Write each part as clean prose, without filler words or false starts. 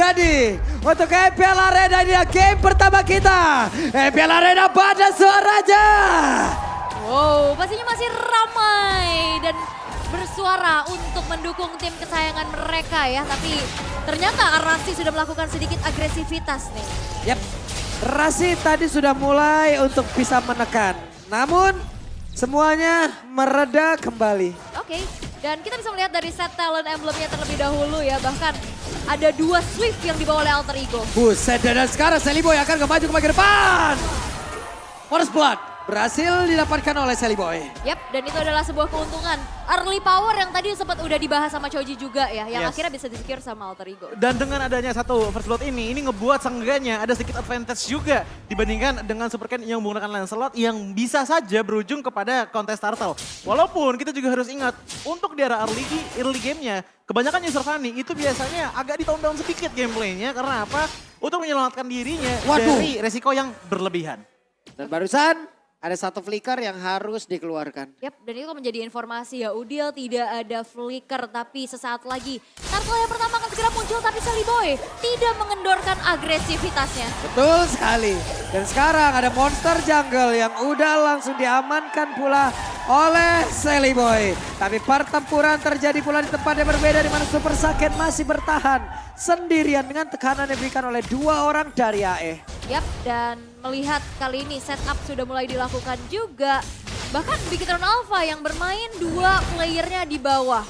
Jadi untuk EPL Arena ini game pertama kita. EPL Arena pada suaranya. Wow, pastinya masih ramai dan bersuara untuk mendukung tim kesayangan mereka ya. Tapi ternyata Rasi sudah melakukan sedikit agresivitas nih. Yap, Rasi tadi sudah mulai untuk bisa menekan. Namun semuanya mereda kembali. Oke, dan kita bisa melihat dari set talent emblemnya terlebih dahulu ya. Bahkan ada 2 Swift yang dibawa oleh Alter Ego. Buset, dan sekarang Seliboy akan kembali ke bagian depan. Force Blood berhasil didapatkan oleh Seliboy. Yap, dan itu adalah sebuah keuntungan. Early power yang tadi sempat udah dibahas sama Choji juga ya. Yang akhirnya bisa di-secure sama Alter Ego. Dan dengan adanya satu First Blood ini ngebuat seenggaknya ada sedikit advantage juga dibandingkan dengan Super Ken yang menggunakan Lancelot yang bisa saja berujung kepada kontes turtle. Walaupun kita juga harus ingat, untuk di era early gamenya, kebanyakan user Fanny itu biasanya agak di-tone down sedikit gameplaynya karena apa? Untuk menyelamatkan dirinya dari resiko yang berlebihan. Dan barusan ada satu flicker yang harus dikeluarkan. Yap, dan itu menjadi informasi ya. Udil tidak ada flicker, tapi sesaat lagi turtle yang pertama akan segera muncul, tapi Seliboy tidak mengendorkan agresivitasnya. Betul sekali. Dan sekarang ada monster jungle yang udah langsung diamankan pula oleh Seliboy. Tapi pertempuran terjadi pula di tempat yang berbeda di mana Super Saiyan masih bertahan sendirian dengan tekanan yang diberikan oleh 2 orang dari AE. Yap, dan melihat kali ini setup sudah mulai dilakukan juga. Bahkan Bigitron Alpha yang bermain 2 playernya di bawah.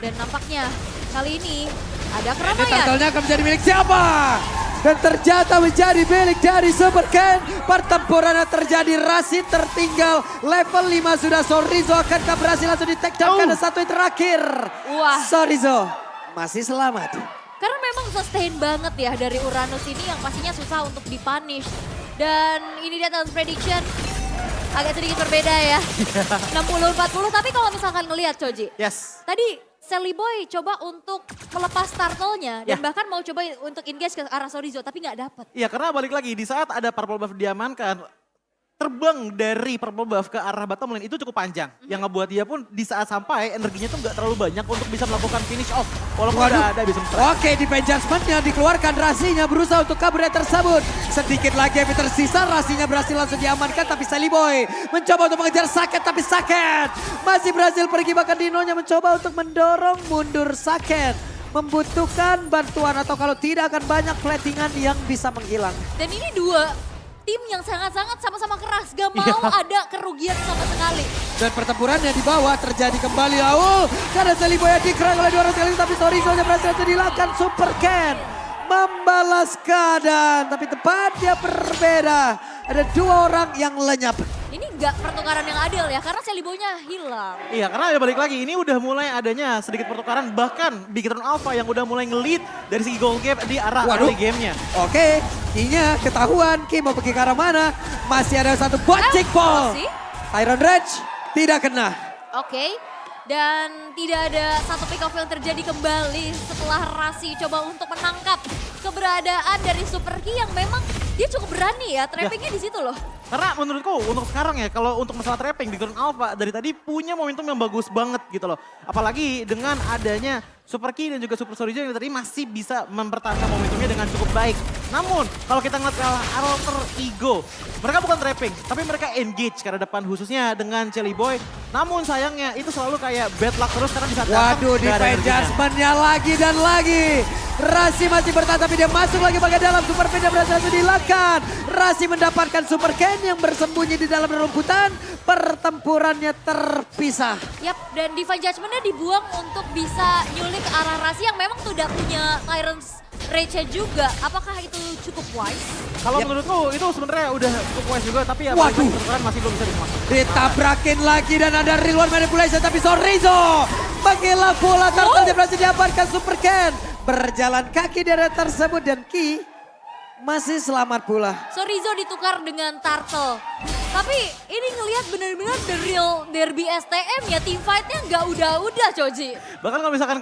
Dan nampaknya kali ini ada Ini keramaian. turtle-nya akan menjadi milik siapa? Dan ternyata menjadi milik dari Super Ken. Pertempuran yang terjadi, Rasi tertinggal. Level 5 sudah, Sorizo akankah berhasil langsung di take down karena satu yang terakhir. Wah. Sorizo masih selamat. Karena memang sustain banget ya dari Uranus ini yang pastinya susah untuk dipunish. Dan ini dia talent prediction agak sedikit berbeda ya. 60-40, tapi kalau misalkan ngelihat Choji. Yes. Tadi Seliboy coba untuk melepas turtle-nya dan bahkan mau coba untuk engage ke arah Sorizo tapi nggak dapet. Iya, karena balik lagi di saat ada purple buff diamankan, terbang dari purple buff ke arah bottom lane itu cukup panjang. Yang ngebuat dia pun di saat sampai energinya tuh nggak terlalu banyak untuk bisa melakukan finish off. Walaupun ada bisa Oke, di adjustment-nya dikeluarkan, Rasinya berusaha untuk kabur dari tersebut. Sedikit lagi yang tersisa, Rasinya berhasil langsung diamankan tapi Seliboy mencoba untuk mengejar Saket tapi Saket masih berhasil pergi, bahkan Dinonya mencoba untuk mendorong mundur Saket. Membutuhkan bantuan atau kalau tidak akan banyak platingan yang bisa menghilang. Dan ini 2 tim yang sangat-sangat sama-sama keras, gak mau ada kerugian sama sekali. Dan pertempurannya di bawah terjadi kembali. Karena Seliboy dikerang oleh 2 orang sekali, tapi Sorizo-nya berhasil dilakukan. Super Ken membalas keadaan, tapi tempatnya berbeda. Ada 2 orang yang lenyap. Ini gak pertukaran yang adil ya, karena Seliboy-nya hilang. Iya, karena ya balik lagi ini udah mulai adanya sedikit pertukaran, bahkan Bigitron Alpha yang udah mulai nge-lead dari segi goal gap di arah early game-nya. Oke, Ki-nya ketahuan, Ki mau pergi ke arah mana. Masih ada satu bocek ball. Iron Rage tidak kena. Oke, dan tidak ada satu pick off yang terjadi kembali setelah Rasi coba untuk menangkap keberadaan dari Super Ki yang memang dia cukup berani ya, trappingnya di situ loh. Karena menurutku untuk sekarang ya, kalau untuk masalah trapping, Bigitron Alpha dari tadi punya momentum yang bagus banget gitu loh. Apalagi dengan adanya Super Ki dan juga Super Sorizo yang tadi masih bisa mempertahankan momentumnya dengan cukup baik. Namun kalau kita ngeliat ke Alter Ego, mereka bukan trapping, tapi mereka engage ke arah depan khususnya dengan Seliboy. Namun sayangnya itu selalu kayak bad luck terus karena bisa datang. Waduh, di adjustment-nya lagi dan lagi. Rasi masih bertahan tapi dia masuk lagi bagian dalam. Super Ken berhasil dilakukan. Rasi mendapatkan Super Ken yang bersembunyi di dalam rumputan. Pertempurannya terpisah. Yap, dan Divine Judgment-nya dibuang untuk bisa nyulik ke arah Rasi yang memang tidak punya Tyrant's Rage juga. Apakah itu cukup wise? Kalau menurutku itu sebenarnya udah cukup wise juga, tapi ya pertukaran masih belum bisa dimasukkan. Ditabrakin lagi dan ada real one manipulation tapi Sorizo menghilangkan bola, turtle dia berhasil diamankan. Super Ken berjalan kaki dari tersebut dan Ki masih selamat pula. Sorizo ditukar dengan Turtle. Tapi ini ngelihat benar-benar the real derby STM ya, team fight-nya nggak udah-udah Choji. Bahkan kalau misalkan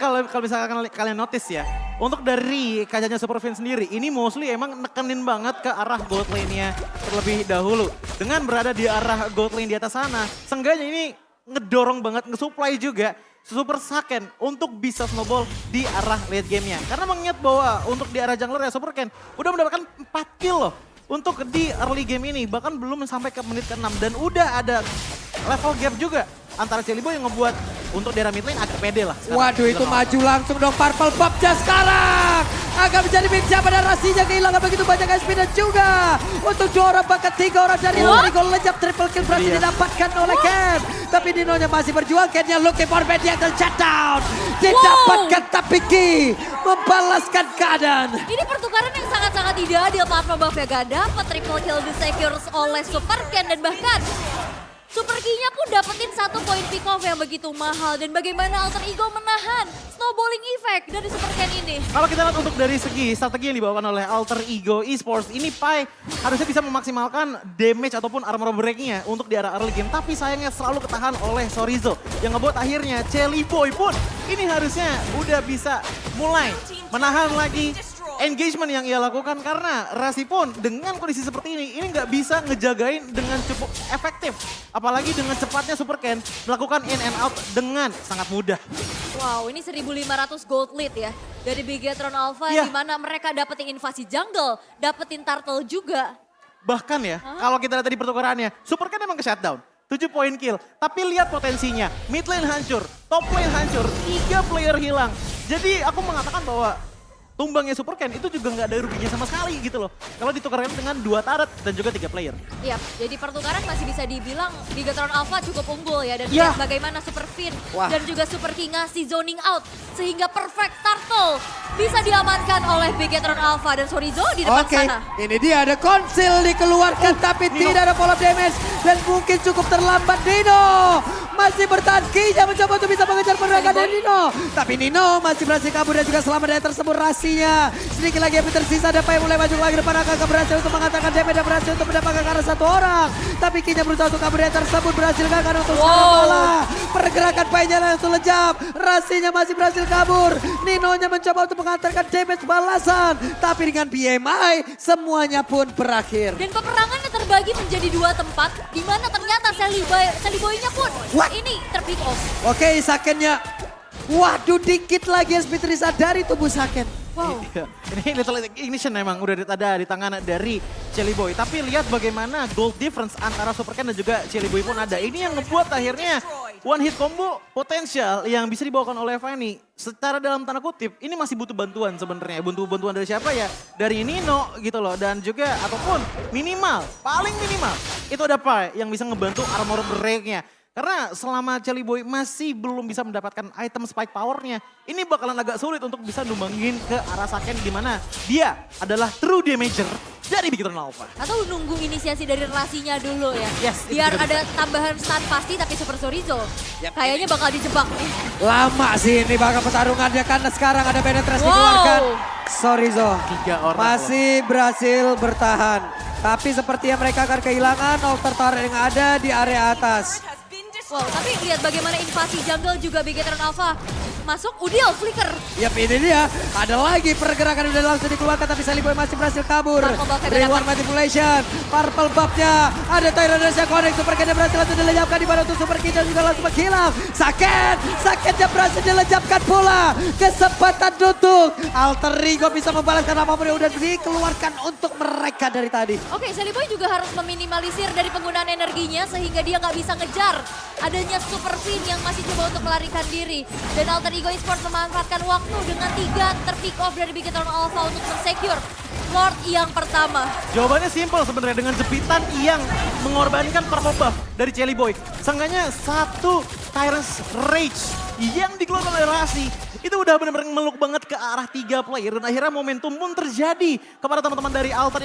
kalian notice ya, untuk dari kacanya Super Fin sendiri, ini mostly emang nekenin banget ke arah gold lane-nya terlebih dahulu. Dengan berada di arah gold lane di atas sana, seenggaknya ini ngedorong banget, nge-supply juga Super Saken untuk bisa snowball di arah late game-nya. Karena mengingat bahwa untuk di arah jungler ya Super Ken udah mendapatkan 4 kill loh untuk di early game ini. Bahkan belum sampai ke menit ke-6 dan udah ada level gap juga antara Celiboy yang ngebuat untuk daerah mid lane agak pede lah. Waduh itu maju langsung dong Purple Buff-nya sekarang. Akan menjadi big siapa dan Rasinya kehilangan begitu banyak SP dan juga untuk 2 orang bahkan 3 orang dari Alter Ego lejap triple kill berhasil didapatkan oleh Ken. Tapi Ninonya masih berjuang, Kennya looking for bad yang shutdown. Didapatkan tapi Ki membalaskan keadaan. Ini pertukaran yang sangat-sangat tidak adil. Purple Buff-nya gak dapat, triple kill disecures oleh Super Ken dan bahkan Super Key-nya pun dapetin 1 poin pick off yang begitu mahal. Dan bagaimana Alter Ego menahan snowballing effect dari Super Ken ini. Kalau kita lihat untuk dari segi strategi yang dibawakan oleh Alter Ego Esports, ini Pai harusnya bisa memaksimalkan damage ataupun armor break-nya untuk di arah early game. Tapi sayangnya selalu ketahan oleh Sorizo. Yang ngebuat akhirnya Celiboy pun ini harusnya udah bisa mulai menahan lagi engagement yang ia lakukan. Karena Rasi pun dengan kondisi seperti ini nggak bisa ngejagain dengan cukup efektif. Apalagi dengan cepatnya Super Ken melakukan in and out dengan sangat mudah. Wow, ini 1.500 gold lead ya dari Bigetron Alpha Iya. di mana mereka dapetin invasi jungle, dapetin turtle juga. Bahkan ya, kalau kita lihat tadi pertukarannya, Super Ken emang ke shutdown. 7 poin kill, tapi lihat potensinya. Mid lane hancur, top lane hancur, 3 player hilang. Jadi aku mengatakan bahwa tumbangnya Super Ken itu juga nggak ada ruginya sama sekali gitu loh. Kalau ditukarkan dengan 2 turret dan juga 3 player. Iya, jadi pertukaran masih bisa dibilang Bigetron Alpha cukup unggul ya. Dan Ya. lihat bagaimana Super Fin Wah. dan juga Super King ngasih zoning out. Sehingga perfect turtle bisa diamankan oleh Bigetron Alpha dan Sorizo di depan Oke, sana. ini dia ada konsil dikeluarkan tapi Nino. tidak ada follow damage dan mungkin cukup terlambat Nino. Masih bertahan Kinya mencoba untuk bisa mengejar pergerakan dari Nino. Tapi Nino masih berhasil kabur dan juga selamat dari tersebut Rasinya. Sedikit lagi yang tersisa, ada yang mulai maju lagi depan akan berhasil untuk mengatakan damage dan berhasil untuk mendapatkan karena 1 orang. Tapi Kinya berusaha untuk kabur dari tersebut, berhasil gagal untuk sekarang malah. Pergerakan Pai-nya langsung lejap, Rasinya masih berhasil kabur. Ninonya mencoba untuk mengantarkan damage balasan. Tapi dengan BMI semuanya pun berakhir. Dan peperangannya terbagi menjadi 2 tempat, di mana ternyata Celiboy-nya pun What? ini terpick off. Oke, Sakennya. Waduh, dikit lagi SP Trisa dari tubuh Saken. Wow. Iya. Ini Little Ignition memang udah ada di tangan dari Celiboy. Tapi lihat bagaimana gold difference antara Super Ken dan juga Celiboy pun ada. Ini yang ngebuat akhirnya one hit combo potensial yang bisa dibawakan oleh Fanny. Secara dalam tanda kutip, ini masih butuh bantuan sebenarnya. Butuh bantuan dari siapa ya? Dari Nino gitu loh. Dan juga ataupun minimal, paling minimal. Itu ada Pai yang bisa ngebantu armor break-nya. Karena selama Celiboy masih belum bisa mendapatkan item spike powernya, ini bakalan agak sulit untuk bisa numbangin ke arah Saken di mana dia adalah true damager dari Bigetron Alpha. Atau nunggu inisiasi dari Rasinya dulu ya. Yes, itu Biar juga ada tambahan stun pasti tapi Super Sorizo. Kayaknya bakal dijebak nih. Lama sih ini bakal pertarungannya karena sekarang ada penetrasi Wow. dikeluarkan. Sorry Zo, 3 orang masih berhasil bertahan. Tapi sepertinya mereka akan kehilangan altar turret yang ada di area atas. Wow, tapi lihat bagaimana invasi jungle juga Bigetron Alpha masuk, Udil flicker. Yap, ini dia. Ada lagi pergerakan udah langsung dikeluarkan tapi Celiboy masih berhasil kabur. Purple Buff-nya Reward dapat. manipulation. Purple Buff-nya. Ada Tyrannus yang connect. Super Ken berhasil langsung dilejapkan di mana untuk Super King juga langsung menghilang. Saketnya berhasil dilejapkan pula. Kesempatan tutup. Alter Ego bisa membalaskan apapun yang udah dikeluarkan untuk mereka dari tadi. Oke, Celiboy juga harus meminimalisir dari penggunaan energinya sehingga dia nggak bisa ngejar adanya Super Fin yang masih coba untuk melarikan diri. Dan Alter Ego Esports memanfaatkan waktu dengan 3 terpick off dari Bigetron Alpha untuk men-secure Lord yang pertama. Jawabannya simpel sebenarnya dengan jepitan yang mengorbankan purple buff dari Celiboy. Seenggaknya 1 Tyrant's Rage yang dikeluarkan oleh Rasi. Itu udah benar-benar meluk banget ke arah 3 player. Dan akhirnya momentum pun terjadi kepada teman-teman dari Alter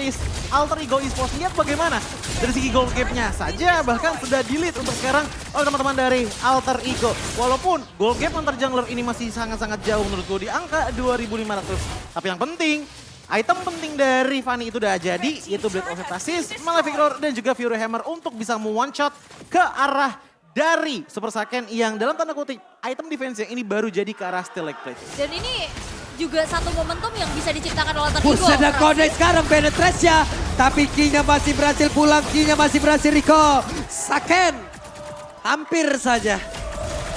Ego Esports. Lihat bagaimana dari segi gold gap-nya saja bahkan sudah delete untuk sekarang oleh teman-teman dari Alter Ego. Walaupun gold gap antar jungler ini masih sangat-sangat jauh menurut gue di angka 2.500. Tapi yang penting, item penting dari Fanny itu udah jadi, yaitu Blade of Ecstasis, Malefic Roar, dan juga Fury Hammer untuk bisa one shot ke arah dari Super Saken yang dalam tanda kutip item defense yang ini baru jadi ke arah Stalagg Plate. Dan ini juga satu momentum yang bisa diciptakan oleh Alter Ego. Buset dan connect sekarang penetrasinya. Tapi Kinya masih berhasil pulang, Kinya masih berhasil recall. Saken hampir saja.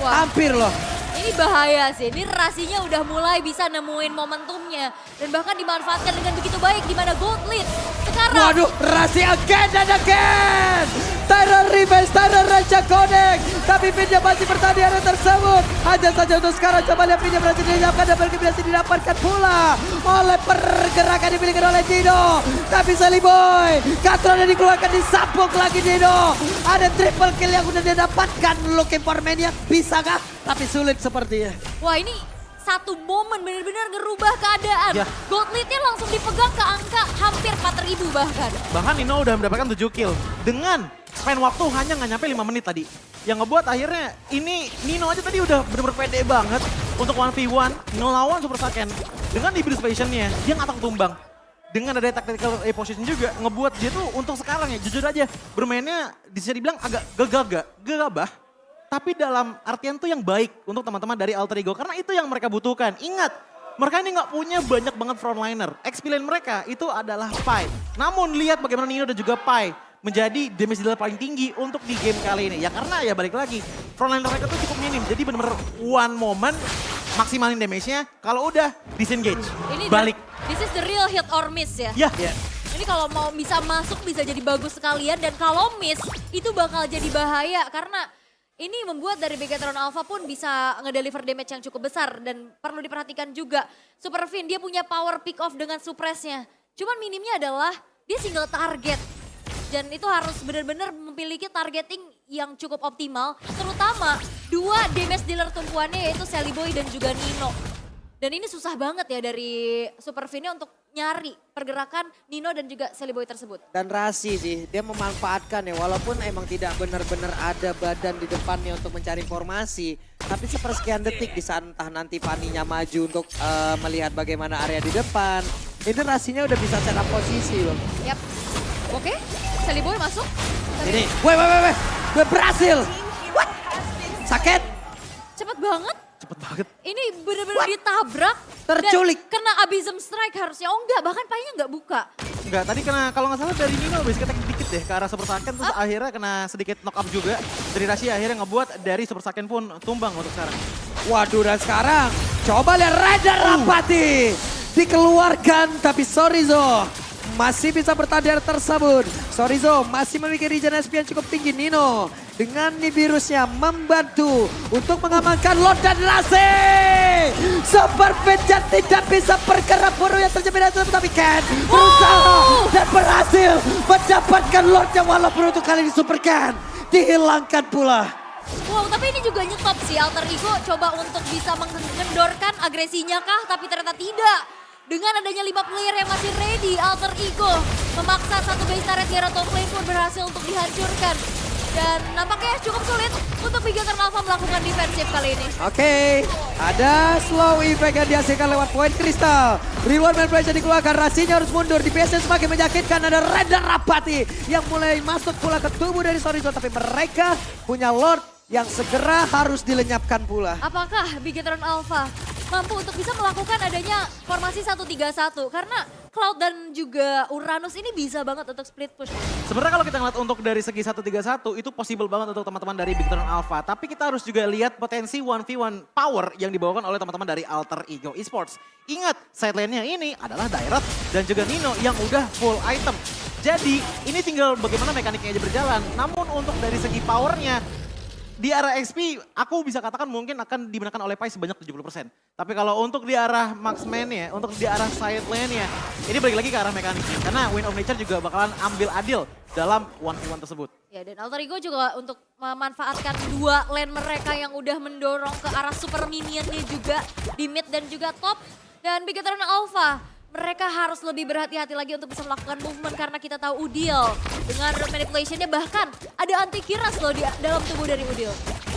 Wah. Hampir loh. Ini bahaya sih, ini Rasinya udah mulai bisa nemuin momentumnya. Dan bahkan dimanfaatkan dengan begitu baik di mana Gold Lead. Sekarang. Waduh, Rasi again and again. Tyra revenge, Tyra Raja Connect. Tapi pinnya masih bertahan di area tersebut. Hanya saja untuk sekarang coba lihat pinnya berhasil dinyapkan. Double kill berhasil didapatkan pula. Oleh pergerakan dimiliki oleh Dino. Tapi Sally Boy, Katron yang dikeluarkan disambung lagi Dino. Ada triple kill yang udah didapatkan. Looking for Maniac, bisakah? Tapi sulit sepertinya. Wah ini satu momen benar-benar ngerubah keadaan. Ya. Gold lead-nya langsung dipegang ke angka hampir 4.000 bahkan. Bahkan Nino udah mendapatkan 7 kill. Dengan span waktu hanya nggak nyampe 5 menit tadi. Yang ngebuat akhirnya ini Nino aja tadi udah bener-bener pede banget untuk 1v1 ngelawan Super Saiyan. Dengan di Bruce Passion-nya, dia nggak takut tumbang. Dengan ada tactical position juga ngebuat dia tuh untuk sekarang ya jujur aja bermainnya bisa dibilang agak gegabah. Tapi dalam artian tuh yang baik untuk teman-teman dari Alter Ego. Karena itu yang mereka butuhkan. Ingat, mereka ini nggak punya banyak banget frontliner. XP-lane mereka itu adalah Pai. Namun lihat bagaimana Nino dan juga Pai menjadi damage dealer paling tinggi untuk di game kali ini. Ya karena ya balik lagi, frontliner mereka tuh cukup minim. Jadi bener-bener one moment maksimalin damage-nya. Kalau udah disengage, balik. This is the real hit or miss ya. Ya. Ini kalau mau bisa masuk bisa jadi bagus sekalian. Dan kalau miss itu bakal jadi bahaya karena ini membuat dari Begatron Alpha pun bisa ngedeliver damage yang cukup besar. Dan perlu diperhatikan juga, Super Fin dia punya power pick off dengan suppressnya. Cuman minimnya adalah dia single target. Dan itu harus benar-benar memiliki targeting yang cukup optimal. Terutama dua damage dealer tumpuannya yaitu Sally Boy dan juga Nino. Dan ini susah banget ya dari Super Fin-nya untuk nyari pergerakan Nino dan juga Sally Boy tersebut. Dan Rasi sih, dia memanfaatkan ya walaupun emang tidak benar-benar ada badan di depannya untuk mencari informasi. Tapi sepersekian detik di saat entah nanti Fanny-nya maju untuk melihat bagaimana area di depan. Ini Rasinya udah bisa set up posisi loh. Yap, oke, Sally Boy masuk. Ini, weh, gue berhasil. What? Sakit? Cepet banget. Cepet banget. Ini benar-benar ditabrak. Terculik. Dan kena Abysm Strike harusnya. Oh enggak, bahkan Pai-nya enggak buka. Enggak, tadi kena kalau nggak salah dari Nino basic attack dikit deh ke arah Super Saiyan terus akhirnya kena sedikit knock up juga. Dari Rashi akhirnya ngebuat dari Super Saiyan pun tumbang untuk sekarang. Waduh, dan sekarang coba lihat Raider Rapati. Dikeluarkan tapi Sorizo masih bisa bertahan di area tersebut. Sorizo masih memiliki regen SP yang cukup tinggi. Nino dengan virusnya membantu untuk mengamankan Lord dan Rasi. Super Vision tidak bisa bergerak buru yang terjepit tapi Ken berusaha dan berhasil mendapatkan Lordnya walaupun untuk kali ini Super Ken dihilangkan pula. Wow, tapi ini juga nyetop sih. Alter Ego coba untuk bisa mengendorkan agresinya kah, tapi ternyata tidak. Dengan adanya 5 player yang masih ready, Alter Ego memaksa satu base turret di area top lane pun berhasil untuk dihancurkan. Dan nampaknya cukup sulit untuk Begatron Alpha melakukan defensif kali ini. Oke, ada slow effect yang dihasilkan lewat poin kristal. Reward man pressure dikeluarkan, Rasinya harus mundur. Di PSN semakin menyakitkan, ada Raider Rapati yang mulai masuk pula ke tubuh dari Sorizo. Tapi mereka punya Lord yang segera harus dilenyapkan pula. Apakah Begatron Alpha mampu untuk bisa melakukan adanya formasi 1-3-1? Karena Cloud dan juga Uranus ini bisa banget untuk split push. Sebenarnya kalau kita ngeliat untuk dari segi 1-3-1 itu possible banget untuk teman-teman dari Begatron Alpha. Tapi kita harus juga lihat potensi 1v1 power yang dibawakan oleh teman-teman dari Alter Ego Esports. Ingat, side lane-nya ini adalah Dairat dan juga Nino yang udah full item. Jadi ini tinggal bagaimana mekaniknya aja berjalan. Namun untuk dari segi powernya, di arah XP, aku bisa katakan mungkin akan dimenangkan oleh Pai sebanyak 70%. Tapi kalau untuk di arah marksman-nya, untuk di arah side lane-nya, ini balik lagi ke arah mekanik. Karena Wind of Nature juga bakalan ambil adil dalam 1v1 tersebut. Ya, dan Alter Ego juga untuk memanfaatkan dua lane mereka yang udah mendorong ke arah super minionnya juga di mid dan juga top. Dan Begatron Alpha, mereka harus lebih berhati-hati lagi untuk bisa melakukan movement karena kita tahu Udil dengan manipulationnya bahkan ada anti-kiras loh di dalam tubuh dari Udil.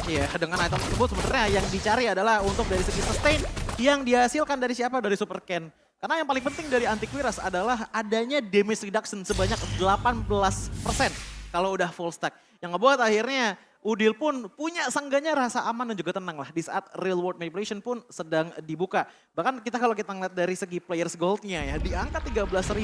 Iya, dengan item tersebut sebenarnya yang dicari adalah untuk dari segi sustain yang dihasilkan dari siapa? Dari Super Ken. Karena yang paling penting dari anti-kiras adalah adanya damage reduction sebanyak 18% kalau udah full stack. Yang ngebuat akhirnya Udil pun punya seenggaknya rasa aman dan juga tenang lah di saat real world manipulation pun sedang dibuka. Bahkan kalau kita ngeliat dari segi players goldnya ya, di angka 13.000.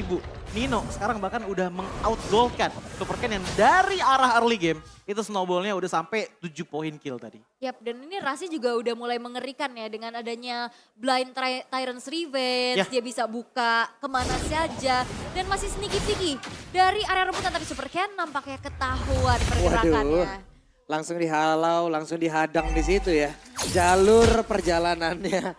Nino sekarang bahkan udah meng-outgoldkan Super Ken yang dari arah early game, itu snowballnya udah sampai 7 poin kill tadi. Yap, dan ini Rasi juga udah mulai mengerikan ya dengan adanya Blind Tyrant's Revenge, dia bisa buka kemana saja dan masih sneaky-sneaky dari area rebutan, tapi Super Ken nampaknya ketahuan pergerakannya. Langsung dihalau, langsung dihadang di situ ya. Jalur perjalanannya,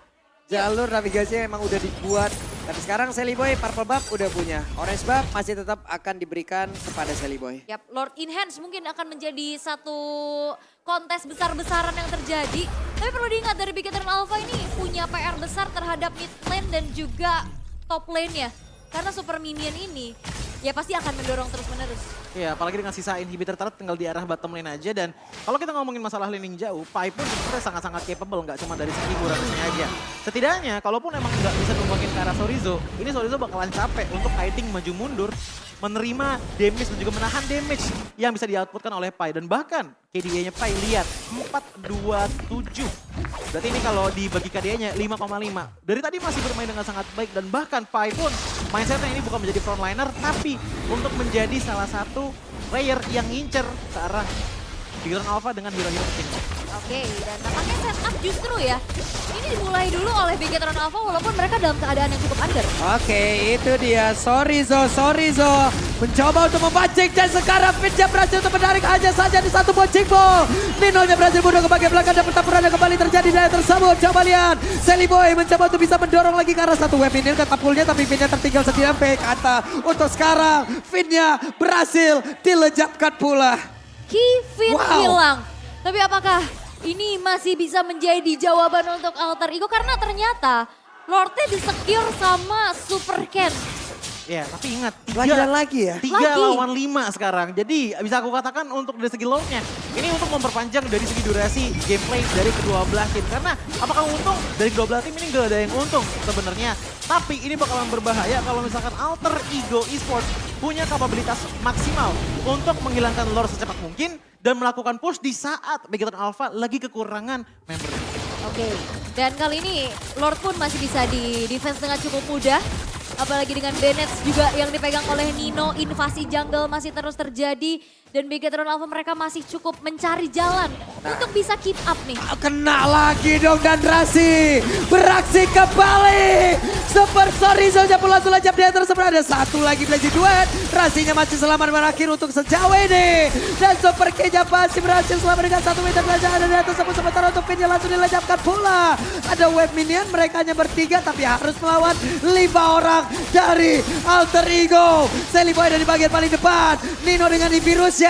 jalur navigasinya emang udah dibuat. Tapi sekarang Sally Boy Purple Buff udah punya. Orange Buff masih tetap akan diberikan kepada Sally Boy. Yap, Lord Enhance mungkin akan menjadi satu kontes besar-besaran yang terjadi. Tapi perlu diingat dari Big Eternal Alpha ini punya PR besar terhadap mid lane dan juga top lane-nya. Karena super minion ini ya pasti akan mendorong terus-menerus. Iya, apalagi dengan sisa inhibitor turret tinggal di arah bottom lane aja. Dan kalau kita ngomongin masalah laning jauh, Pai pun sebenarnya sangat-sangat capable, nggak cuma dari segi kurangnya aja. Setidaknya, kalaupun emang nggak bisa numbangin ke arah Sorizo, ini Sorizo bakalan capek untuk kiting maju mundur, menerima damage dan juga menahan damage yang bisa di-outputkan oleh Pai. Dan bahkan KDA-nya Pai lihat 4-2-7. Berarti ini kalau dibagi KDA-nya 5,5. Dari tadi masih bermain dengan sangat baik dan bahkan Pai pun mindsetnya ini bukan menjadi frontliner tapi untuk menjadi salah satu player yang ngincer ke arah Big Eternal Alpha dengan hero-hero kecil. Oke, dan tampaknya setup justru ya. Ini dimulai dulu oleh Big Eternal Alpha walaupun mereka dalam keadaan yang cukup under. Oke, itu dia Sorizo mencoba untuk memancing dan sekarang Fitnya berhasil untuk menarik hanya saja di satu boncing ball. Nino-nya berhasil mundur ke bagian belakang dan pertempuran yang kembali terjadi di area tersebut. Coba lihat, Sally Boy mencoba untuk bisa mendorong lagi ke arah satu web ini ke tapulnya tapi Finnya tertinggal sekian kata. Untuk sekarang Finnya berhasil dilejapkan pula. Kevin hilang. Tapi apakah ini masih bisa menjadi jawaban untuk Alter Ego? Karena ternyata Lordnya di-secure sama Super Ken. Ya, tapi ingat, lagi ya? 3 lawan 5 sekarang. Jadi bisa aku katakan untuk dari segi lordnya, ini untuk memperpanjang dari segi durasi gameplay dari kedua belah tim. Karena apakah untung? Dari kedua belah tim ini gak ada yang untung sebenarnya. Tapi ini bakalan berbahaya kalau misalkan Alter Ego Esports punya kapabilitas maksimal untuk menghilangkan Lord secepat mungkin dan melakukan push di saat Big Eternal Alpha lagi kekurangan member. Oke, dan kali ini Lord pun masih bisa di defense dengan cukup mudah. Apalagi dengan Bennett juga yang dipegang oleh Nino, invasi jungle masih terus terjadi. Dan Big Eternal Alpha mereka masih cukup mencari jalan untuk bisa keep up nih. Kena lagi dong dan Rasi beraksi kembali. Super Sorizo-nya pun langsung lejap di atas sebelah. Ada satu lagi Blazing Duet. Rasinya masih selamat berakhir untuk sejauh ini. Dan Super K-nya masih berhasil selamat dengan 1 meter belajar ada di atas sebut sementara untuk Finnya langsung dilejapkan pula. Ada wave minion, mereka hanya bertiga tapi harus melawan 5 orang dari Alter Ego. Sally Boy dari bagian paling depan. Nino dengan virus.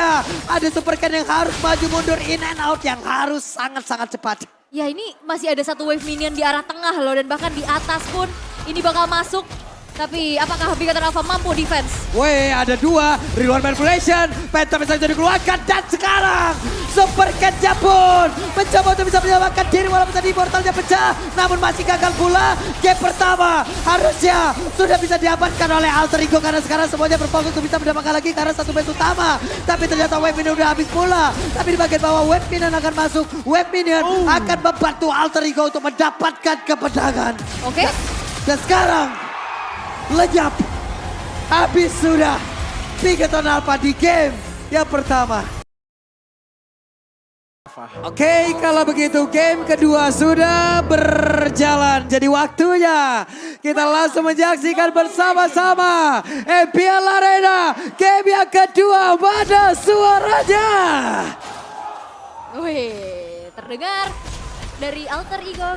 Ada Super Ken yang harus maju mundur in and out yang harus sangat-sangat cepat. Ya ini masih ada satu wave minion di arah tengah loh dan bahkan di atas pun ini bakal masuk. Tapi apakah Big Eternal Alpha mampu defense? Weh, ada 2 real manipulation. Phantom bisa dikeluarkan dan sekarang Super Ken-nya pun mencoba untuk bisa menyelamatkan diri walaupun tadi portalnya pecah. Namun masih gagal pula. Game pertama harusnya sudah bisa diamankan oleh Alter Ego karena sekarang semuanya berfokus untuk bisa mendapatkan lagi karena satu base utama. Tapi ternyata wave minion udah habis pula. Tapi di bagian bawah wave minion akan masuk. Wave minion akan membantu Alter Ego untuk mendapatkan kemenangan. Oke. Dan sekarang lenyap. Habis sudah Big Eternal Alpha di game yang pertama. Oke, kalau begitu game kedua sudah berjalan. Jadi waktunya kita langsung menyaksikan bersama-sama EPL Arena game yang kedua. Mana suaranya? Wih, terdengar dari Alter Ego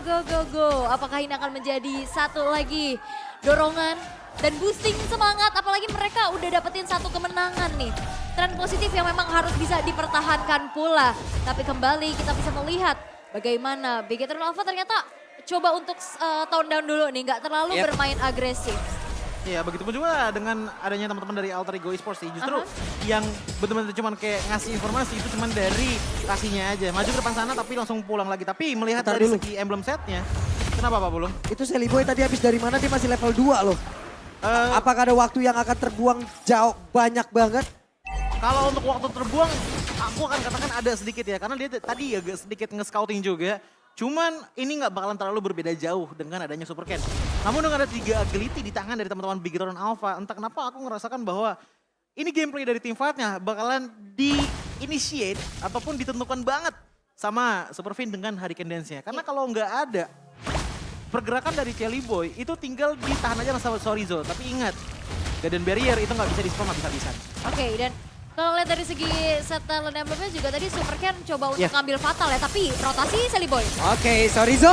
go. Apakah ini akan menjadi satu lagi dorongan dan boosting semangat, apalagi mereka udah dapetin satu kemenangan nih. Tren positif yang memang harus bisa dipertahankan pula. Tapi kembali kita bisa melihat bagaimana Big Eternal Alpha ternyata coba untuk tone down dulu nih, nggak terlalu bermain agresif. Iya, begitu pun juga dengan adanya teman-teman dari Alter Ego Esports sih. Justru yang benar-benar cuman kayak ngasih informasi itu cuman dari kasihnya aja. Maju ke depan sana tapi langsung pulang lagi. Tapi melihat dari segi emblem setnya, kenapa Pak Bulung? Itu Sally Boy tadi habis dari mana? Dia masih level 2 loh. Apakah ada waktu yang akan terbuang jauh banyak banget? Kalau untuk waktu terbuang, aku akan katakan ada sedikit ya. Karena dia tadi agak sedikit nge-scouting juga. Cuman ini nggak bakalan terlalu berbeda jauh dengan adanya Super Ken. Namun dengan ada 3 ability di tangan dari teman-teman Bigetron Alpha, entah kenapa aku ngerasakan bahwa ini gameplay dari team fight-nya bakalan di-initiate ataupun ditentukan banget sama Super Fin dengan Hurricane Dance-nya. Karena kalau nggak ada pergerakan dari Chelly Boy itu tinggal ditahan aja sama Sorizo. Tapi ingat, Garden Barrier itu nggak bisa di-spam habis-habisan. Oke, dan kalau lihat dari segi setelan emblem-nya juga tadi Super Ken coba untuk ngambil fatal ya, tapi rotasi Chelly Boy. Oke, Sorizo.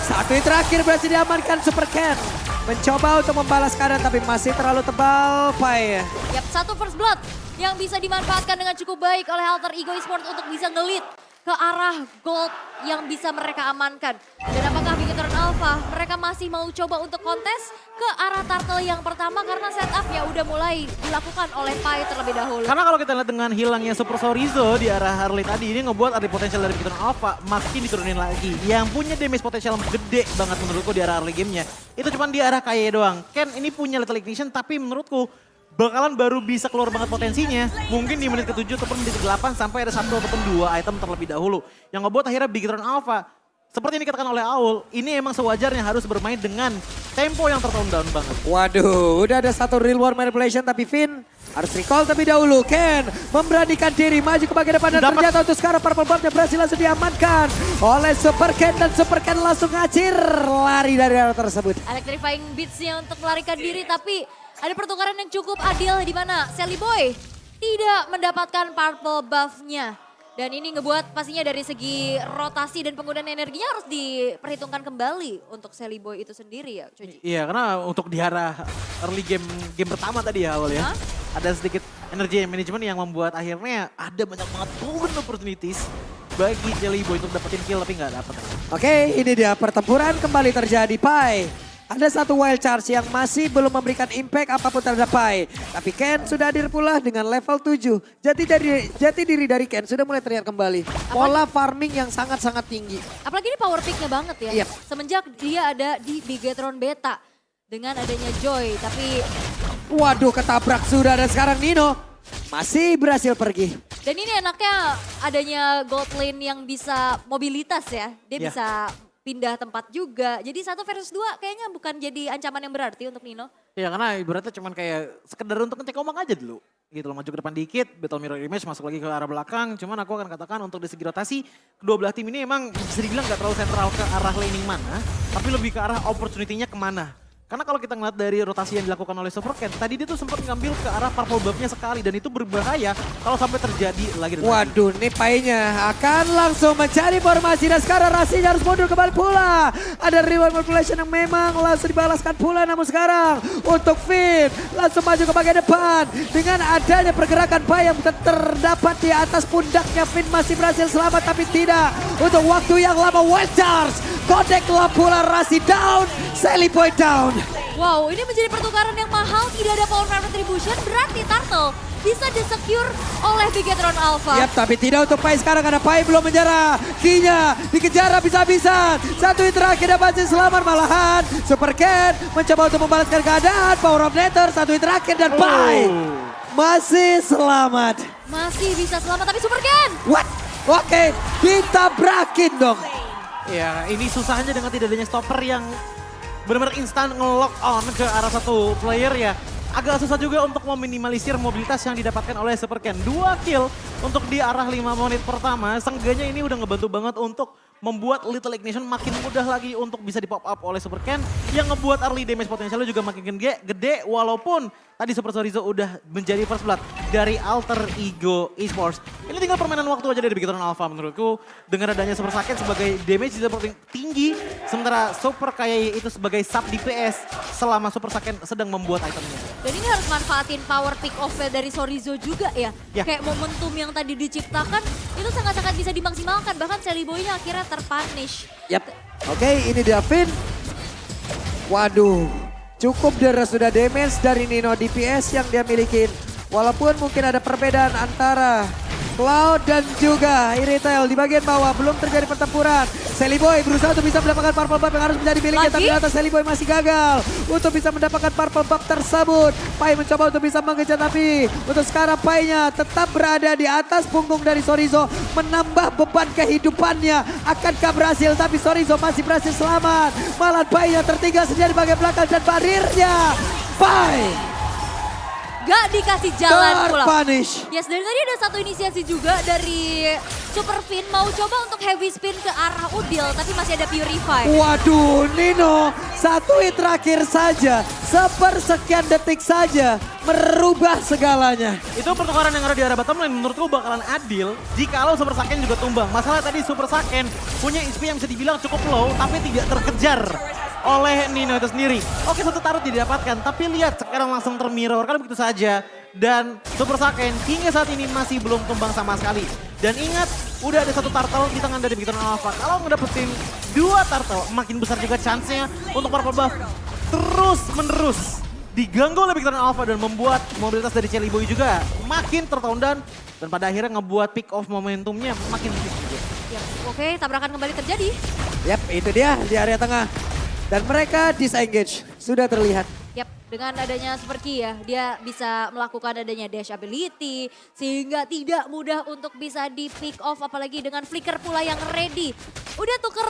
Satu yang terakhir berhasil diamankan Super Ken. Mencoba untuk membalas keadaan tapi masih terlalu tebal, Pai. Yap, satu first blood yang bisa dimanfaatkan dengan cukup baik oleh Alter Ego Esports untuk bisa ngelit ke arah gold yang bisa mereka amankan. Dan apakah Bigetron Alpha mereka masih mau coba untuk kontes ke arah turtle yang pertama karena setup ya udah mulai dilakukan oleh Pai terlebih dahulu. Karena kalau kita lihat dengan hilangnya Super Sorizo di arah Harley tadi, ini ngebuat ada potensial dari Bigetron Alpha makin diturunin lagi. Yang punya damage potensial gede banget menurutku di arah early gamenya, itu cuma di arah Kaye doang. Ken ini punya Little Ignition tapi menurutku bakalan baru bisa keluar banget potensinya. Mungkin di menit ke-7 ataupun menit ke-8 sampai ada 1 ataupun 2 item terlebih dahulu. Yang ngebuat akhirnya Bigetron Alpha, seperti yang dikatakan oleh Aul, ini emang sewajarnya harus bermain dengan tempo yang tertone down banget. Waduh, udah ada satu real world manipulation tapi Finn harus recall terlebih dahulu. Ken memberanikan diri maju ke bagian depan dan ternyata untuk sekarang purple buff-nya berhasil langsung diamankan oleh Super Ken dan Super Ken langsung ngacir lari dari arah tersebut. Electrifying Beats-nya untuk melarikan diri tapi ada pertukaran yang cukup adil di mana Chelly Boy tidak mendapatkan purple buff-nya. Dan ini ngebuat pastinya dari segi rotasi dan penggunaan energinya harus diperhitungkan kembali untuk Chelly Boy itu sendiri ya, Cuji. Iya, karena untuk di arah early game pertama tadi ya awal ya. Ada sedikit energi management yang membuat akhirnya ada banyak banget golden opportunities bagi Chelly Boy untuk dapetin kill tapi nggak dapet. Oke, ini dia pertempuran kembali terjadi, Pai. Ada satu wild charge yang masih belum memberikan impact apapun terhadap Pai. Tapi Ken sudah hadir pula dengan level 7. Jati diri dari Ken sudah mulai terlihat kembali. Pola farming yang sangat-sangat tinggi. Apalagi ini power pick-nya banget ya. Yep. Semenjak dia ada di Bigetron Beta. Dengan adanya Joy, tapi Waduh, ketabrak sudah dan sekarang Nino masih berhasil pergi. dan ini enaknya adanya gold lane yang bisa mobilitas ya. Dia Ya. bisa pindah tempat juga. Jadi 1 versus 2 kayaknya bukan jadi ancaman yang berarti untuk Nino. Ya karena ibaratnya cuman kayak sekedar untuk ngecek ombak aja dulu. Gitu loh, maju ke depan dikit, battle mirror image masuk lagi ke arah belakang. Cuman aku akan katakan untuk dari segi rotasi, kedua belah tim ini emang bisa dibilang gak terlalu sentral ke arah laning mana. Tapi lebih ke arah opportunity-nya kemana. Karena kalau kita ngeliat dari rotasi yang dilakukan oleh Super Ken, tadi dia tuh sempat ngambil ke arah purple buff-nya sekali. Dan itu berbahaya kalau sampai terjadi lagi. Waduh, nih Pai-nya akan langsung mencari formasi dan sekarang Rasinya harus mundur kembali pula. Ada reward manipulation yang memang langsung dibalaskan pula, namun sekarang untuk Finn langsung maju ke bagian depan. Dengan adanya pergerakan Pai yang terdapat di atas pundaknya, Finn masih berhasil selamat tapi tidak untuk waktu yang lama. Wild Charge, Kodek pula Rasi down, Chelly Boy down. Wow, ini menjadi pertukaran yang mahal, tidak ada power power retribution, berarti Turtle bisa di-secure oleh Bigetron Alpha. Yap, tapi tidak untuk Pai sekarang karena Pai belum menyerah. Kinya dikejar habis-habisan. Satu yang terakhir dapat selamat malahan. Super Ken mencoba untuk membalaskan keadaan. Power of Nether satu yang terakhir dan Pai masih selamat. Masih bisa selamat tapi Super Ken. What? Oke, ditabrakin dong. Ya ini susahnya dengan tidak adanya stopper yang benar-benar instan nge-lock on ke arah satu player ya. Agak susah juga untuk meminimalisir mobilitas yang didapatkan oleh Super Ken. 2 kill untuk di arah 5 menit pertama. Seenggaknya ini udah ngebantu banget untuk membuat Little Ignition makin mudah lagi untuk bisa di pop up oleh Super Ken. Yang ngebuat early damage potensialnya juga makin gede walaupun tadi Super Sorizo udah menjadi first blood dari Alter Ego Esports. Ini tinggal permainan waktu aja dari Bigetron Alpha menurutku. Dengan adanya Super Saken sebagai damage seperti tinggi. Sementara Super Kayaye itu sebagai sub DPS selama Super Saken sedang membuat itemnya. Dan ini harus manfaatin power pick off dari Sorizo juga ya. Ya. Kayak momentum yang tadi diciptakan itu sangat-sangat bisa dimaksimalkan. Bahkan Chelly Boy-nya akhirnya terpunish. Yap, oke ini dia Finn. Waduh, cukup deras sudah damage dari Nino DPS yang dia milikin. Walaupun mungkin ada perbedaan antara Cloud dan juga Iritael di bagian bawah belum terjadi pertempuran. Sally Boy berusaha untuk bisa mendapatkan purple buff yang harus menjadi miliknya. Lagi? Tapi ternyata Sally Boy masih gagal untuk bisa mendapatkan purple buff tersebut. Pai mencoba untuk bisa mengejar tapi untuk sekarang Pai-nya tetap berada di atas punggung dari Sorizo. Menambah beban kehidupannya. Akankah berhasil? Tapi Sorizo masih berhasil selamat. Malah Pai-nya tertinggal sendiri di bagian belakang dan barirnya. Pai Gak dikasih jalan pula. terpunish. Yes, dari tadi ada satu inisiasi juga dari Super Fin mau coba untuk heavy spin ke arah Udil, tapi masih ada Purify. Waduh, Nino, satu hit terakhir saja, sepersekian detik saja, merubah segalanya. Itu pertukaran yang ada di arah bottom lane menurutku bakalan adil jikalau Super Saiyan juga tumbang. Masalah tadi Super Saiyan punya XP yang bisa dibilang cukup low tapi tidak terkejar oleh Nino itu sendiri. Oke, satu tarot tidak didapatkan, tapi lihat sekarang langsung termirror kan begitu saja. Dan Super Saiyan hingga saat ini masih belum tumbang sama sekali. Dan ingat, udah ada satu turtle di tangan dari Big Alpha. Kalau ngedapetin dua turtle, makin besar juga chance-nya untuk purple buff terus menerus diganggu oleh Big Alpha dan membuat mobilitas dari Sally Boy juga makin tertondan. Dan pada akhirnya ngebuat pick off momentumnya makin tipis juga. Yap, oke, tabrakan kembali terjadi. Yap, itu dia di area tengah. Dan mereka disengage, sudah terlihat. Yap, dengan adanya Super Key ya, dia bisa melakukan adanya dash ability sehingga tidak mudah untuk bisa di pick off apalagi dengan flicker pula yang ready. Udah tuker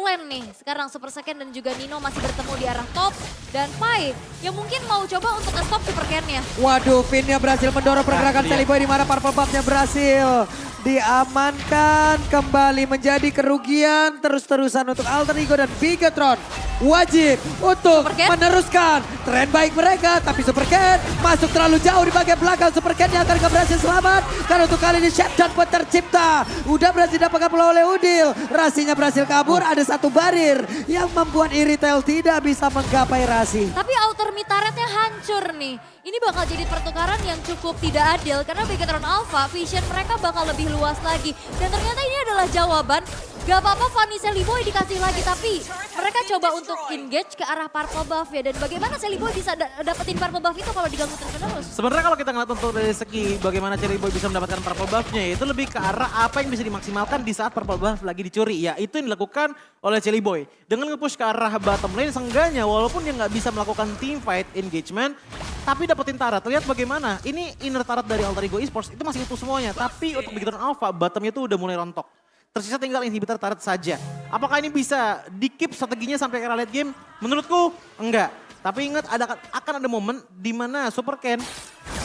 lane nih, sekarang Super Saiyan dan juga Nino masih bertemu di arah top dan Pai yang mungkin mau coba untuk nge-stop Super Ken-nya. Waduh, Finnya berhasil mendorong pergerakan Sally Boy di mana purple buff-nya berhasil diamankan, kembali menjadi kerugian terus-terusan untuk Alter Ego dan Bigetron. Wajib untuk meneruskan tren baik mereka, tapi Super Ken masuk terlalu jauh di bagian belakang. Super Ken yang akan berhasil selamat karena untuk kali ini shutdown pun tercipta. Udah berhasil didapatkan pula oleh Udil. Rasinya berhasil kabur, ada satu barir yang membuat Iritel tidak bisa menggapai Rasi. Tapi outer mid turretnya hancur nih. Ini bakal jadi pertukaran yang cukup tidak adil karena Bigetron Alpha vision mereka bakal lebih luas lagi. Dan ternyata ini adalah jawaban. Gak apa-apa Fanny Sally Boy dikasih lagi tapi mereka coba untuk engage ke arah purple buff ya. Dan bagaimana Sally Boy bisa dapetin purple buff itu kalau diganggu terus-menerus? Sebenarnya kalau kita ngeliat untuk dari segi bagaimana Sally Boy bisa mendapatkan purple buff-nya itu lebih ke arah apa yang bisa dimaksimalkan di saat purple buff lagi dicuri. Ya itu yang dilakukan oleh Sally Boy. Dengan nge-push ke arah bottom lane seenggaknya walaupun dia nggak bisa melakukan team fight engagement tapi dapetin turret. Lihat bagaimana ini inner turret dari Alter Ego Esports itu masih utuh semuanya. Tapi untuk Bigetron Alpha bottomnya itu udah mulai rontok. Tersisa tinggal inhibitor turret saja. Apakah ini bisa di-keep strateginya sampai ke late game? Menurutku enggak. Tapi ingat akan ada momen di mana Super Ken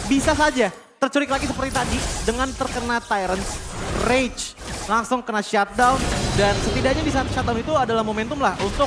bisa saja tercurik lagi seperti tadi dengan terkena Tyrant's Rage. Langsung kena shutdown dan setidaknya di saat shutdown itu adalah momentum lah untuk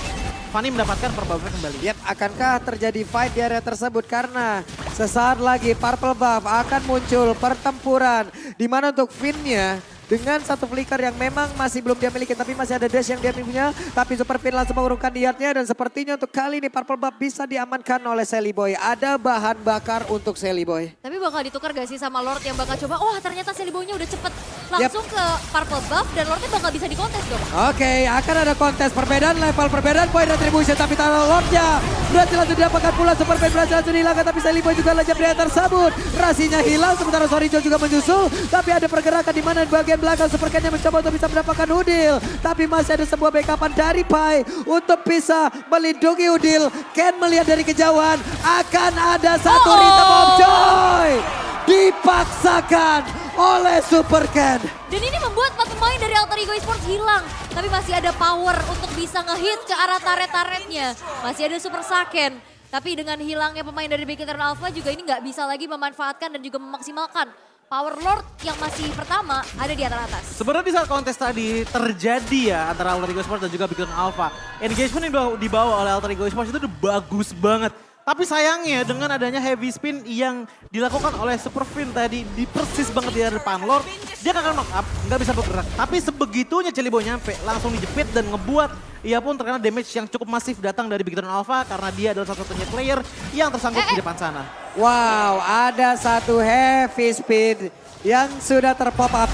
Fanny mendapatkan purple buff kembali. Yap, akankah terjadi fight di area tersebut karena sesaat lagi purple buff akan muncul pertempuran di mana untuk Finnya dengan satu flicker yang memang masih belum dia miliki tapi masih ada dash yang dia punya. Tapi Super Fin langsung mengurungkan niatnya dan sepertinya untuk kali ini purple buff bisa diamankan oleh Sally Boy. Ada bahan bakar untuk Sally Boy. Tapi bakal ditukar gak sih sama Lord yang bakal coba, oh ternyata Sally Boy-nya udah cepet langsung ke purple buff dan Lordnya bakal bisa dikontes dong. Oke, akan ada kontes perbedaan level, perbedaan poin retribution. Tapi taruh Lordnya berhasil langsung didapatkan pula. Super Fin berhasil langsung dihilangkan tapi Sally Boy juga lejap dari tersebut. Rasinya hilang sementara Sorijo juga menyusul. Tapi ada pergerakan di mana di bagian belakang Super Ken yang mencoba untuk bisa mendapatkan Udil. Tapi masih ada sebuah backupan dari Pai untuk bisa melindungi Udil. Ken melihat dari kejauhan akan ada satu rhythm of joy. Dipaksakan oleh Super Ken. Dan ini membuat 4 pemain dari Alter Ego Esports hilang. Tapi masih ada power untuk bisa ngehit ke arah turret-turretnya. Masih ada Super Saiyan. Tapi dengan hilangnya pemain dari Bigetron Alpha juga ini nggak bisa lagi memanfaatkan dan juga memaksimalkan Power Lord yang masih pertama ada di atas. Sebenarnya di saat kontes tadi terjadi ya antara Alter Ego Esports dan juga Bigetron Alpha. Engagement yang dibawa oleh Alter Ego Esports itu udah bagus banget. Tapi sayangnya dengan adanya heavy spin yang dilakukan oleh Super Fin tadi di persis banget di depan Lord. Dia akan knock up, nggak bisa bergerak. Tapi sebegitunya Sally Boy nyampe langsung dijepit dan ngebuat ia pun terkena damage yang cukup masif datang dari Bigetron Alpha. Karena dia adalah satu-satunya player yang tersangkut di depan sana. Wow, ada satu heavy speed yang sudah terpop up.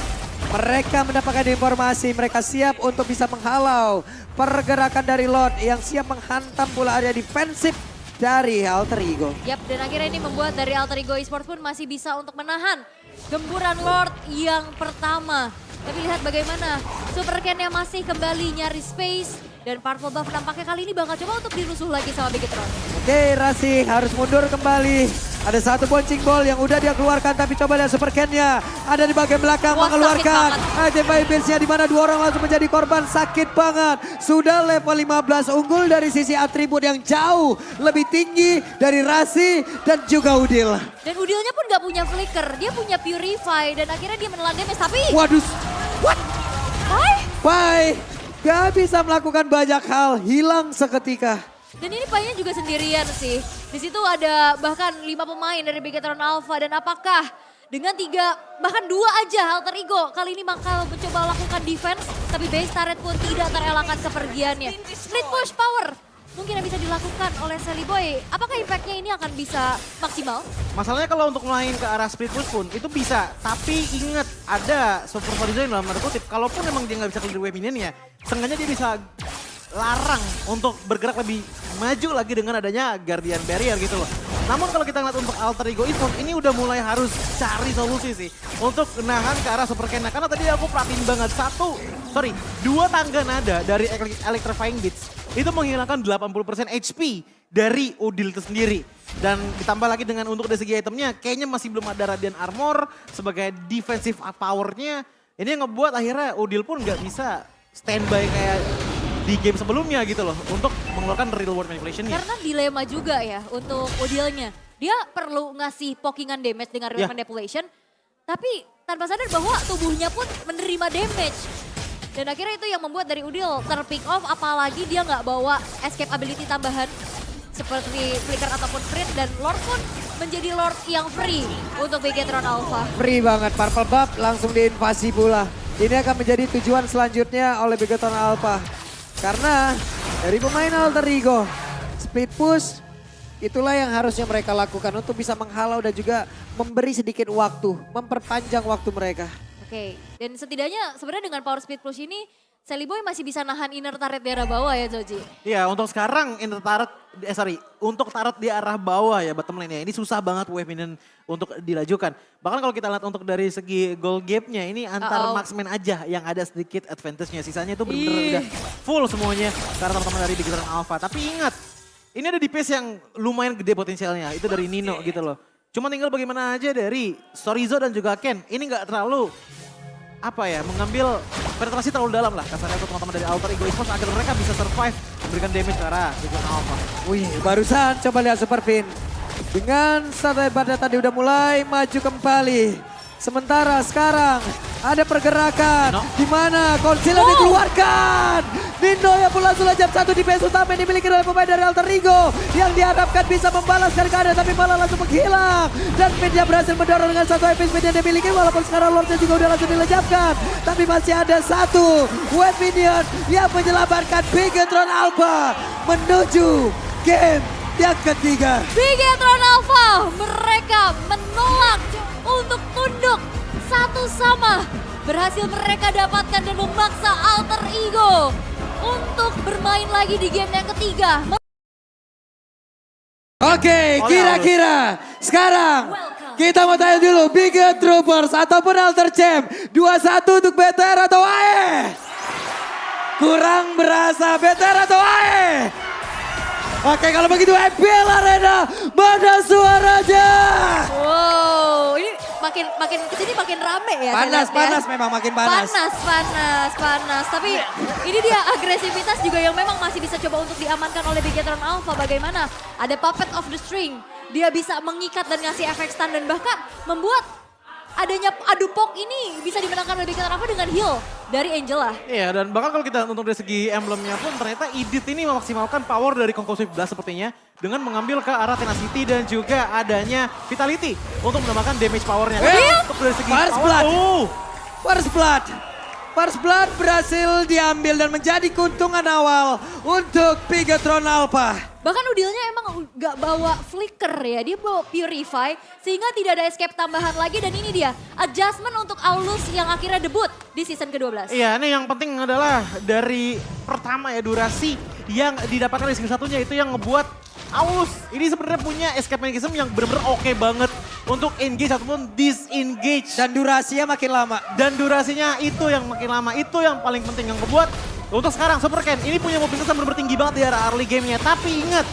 Mereka mendapatkan informasi, mereka siap untuk bisa menghalau pergerakan dari Lord yang siap menghantam pula area defensif dari Alter Ego. Yap, dan akhirnya ini membuat dari Alter Ego Esports pun masih bisa untuk menahan gemburan Lord yang pertama. Tapi lihat bagaimana Super Ken-nya masih kembali nyari space. Dan Purple Buff nampaknya kali ini bakal coba untuk dirusuh lagi sama Bigetron. Oke, Rasi harus mundur kembali. Ada satu bouncing ball yang udah dia keluarkan, tapi coba lihat Super Ken-nya. Ada di bagian belakang Wah, mengeluarkan item vibes-nya di mana dua orang langsung menjadi korban. Sakit banget. Sudah level 15 unggul dari sisi atribut yang jauh lebih tinggi dari Rasi dan juga Udil. Dan Udilnya pun gak punya flicker, dia punya purify dan akhirnya dia menelan damage. Tapi Waduh, what? Pai? Bye. Gak bisa melakukan banyak hal, hilang seketika. Dan ini Pai-nya juga sendirian sih. Di situ ada bahkan 5 pemain dari Bigetron Alpha dan apakah dengan 3 bahkan 2 aja Alter Ego kali ini bakal mencoba lakukan defense tapi base turret pun tidak terelakkan kepergiannya. Split push power mungkin yang bisa dilakukan oleh Sally Boy. Apakah impactnya ini akan bisa maksimal? Masalahnya kalau untuk main ke arah split push pun itu bisa. Tapi ingat ada Super Horizon dalam tanda kutip. Kalaupun memang dia nggak bisa clear wave minion-nya, seenggaknya dia bisa larang untuk bergerak lebih maju lagi dengan adanya Guardian Barrier gitu loh. Namun kalau kita ngeliat untuk Alter Ego Esports ini udah mulai harus cari solusi sih untuk nahan ke arah Super Ken. Karena tadi aku perhatiin banget 2 tangga nada dari Electrifying Beats itu menghilangkan 80% HP dari Udil itu sendiri. Dan ditambah lagi dengan untuk dari segi itemnya kayaknya masih belum ada Radiant Armor sebagai defensive powernya. Ini yang ngebuat akhirnya Udil pun nggak bisa standby kayak di game sebelumnya gitu loh untuk mengeluarkan real world manipulation-nya. Karena dilema juga ya untuk Udilnya. Dia perlu ngasih pokingan damage dengan real manipulation, tapi tanpa sadar bahwa tubuhnya pun menerima damage. Dan akhirnya itu yang membuat dari Udil terpick off, apalagi dia nggak bawa escape ability tambahan seperti flicker ataupun sprint, dan Lord pun menjadi Lord yang free untuk Bigetron Alpha. Free banget, Purple Buff langsung diinvasi pula. Ini akan menjadi tujuan selanjutnya oleh Bigetron Alpha. Karena dari pemain Alter Ego, split push itulah yang harusnya mereka lakukan untuk bisa menghalau dan juga memberi sedikit waktu, memperpanjang waktu mereka. Oke, dan setidaknya sebenarnya dengan power speed push ini, Sally Boy masih bisa nahan inner turret di arah bawah ya Joji? Iya, untuk sekarang inner turret, untuk turret di arah bawah ya bottom lane-nya. Ini susah banget wave minion untuk dilajukan. Bahkan kalau kita lihat untuk dari segi goal gap-nya ini antar marksman aja yang ada sedikit advantage-nya. Sisanya itu benar-benar udah full semuanya karena teman-teman dari Bigetron Alpha. Tapi ingat, ini ada DPS yang lumayan gede potensialnya. Itu dari Nino gitu loh. Cuma tinggal bagaimana aja dari Sorizo dan juga Ken. Ini nggak terlalu mengambil penetrasi terlalu dalam lah kasarnya untuk teman-teman dari Alter Ego Esports agar mereka bisa survive memberikan damage ke arah Bigetron Alpha. Wih, barusan coba lihat Superpin. Dengan satu pada tadi udah mulai maju kembali. Sementara sekarang ada pergerakan di mana Concealer dikeluarkan. Nino yang pun langsung jam 1 di PS utama yang dimiliki oleh pemain dari Alter Ego yang diharapkan bisa membalaskan keadaan tapi malah langsung menghilang. Dan Media berhasil mendorong dengan satu epic speed yang dimiliki walaupun sekarang Lordnya juga udah langsung dilejapkan. Tapi masih ada satu wave minion yang menyelamatkan Bigetron Alpha menuju game yang ketiga. Bigetron Alpha mereka menolak untuk tunduk satu sama. Berhasil mereka dapatkan dan memaksa Alter Ego untuk bermain lagi di game yang ketiga. Oke, kira-kira sekarang kita mau tanya dulu Biget Troopers ataupun Alter Champ 2-1 untuk BTR atau AE? Kurang berasa BTR atau AE? Oke, kalau begitu FPL Arena, mana suaranya? Wow, ini makin kesini makin rame ya. Panas, memang makin panas. Panas. Tapi ini dia agresivitas juga yang memang masih bisa coba untuk diamankan oleh Bigetron Alpha. Bagaimana? Ada puppet of the string. Dia bisa mengikat dan ngasih efek stun dan bahkan membuat adanya adu pok ini bisa dimenangkan oleh Bigetron Alpha dengan heal dari Angela. Iya, dan bahkan kalau kita untuk dari segi emblemnya pun ternyata Idit ini memaksimalkan power dari Conclusive Blast sepertinya dengan mengambil ke arah Tenacity dan juga adanya Vitality untuk menambahkan damage powernya. Untuk dari segi First Blood berhasil diambil dan menjadi keuntungan awal untuk Bigetron Alpha. Bahkan Udilnya emang gak bawa flicker ya, dia bawa purify sehingga tidak ada escape tambahan lagi dan ini dia adjustment untuk Aulus yang akhirnya debut di season ke-12. Iya, ini yang penting adalah dari pertama ya durasi yang didapatkan di skill satunya itu yang ngebuat Aulus ini sebenarnya punya escape mechanism yang benar-benar oke banget untuk engage ataupun disengage. Dan durasinya makin lama. Dan durasinya itu yang makin lama, itu yang paling penting yang membuat untuk sekarang Super Ken ini punya mobilitas yang benar-benar tinggi banget di arah early game-nya. Tapi ingat,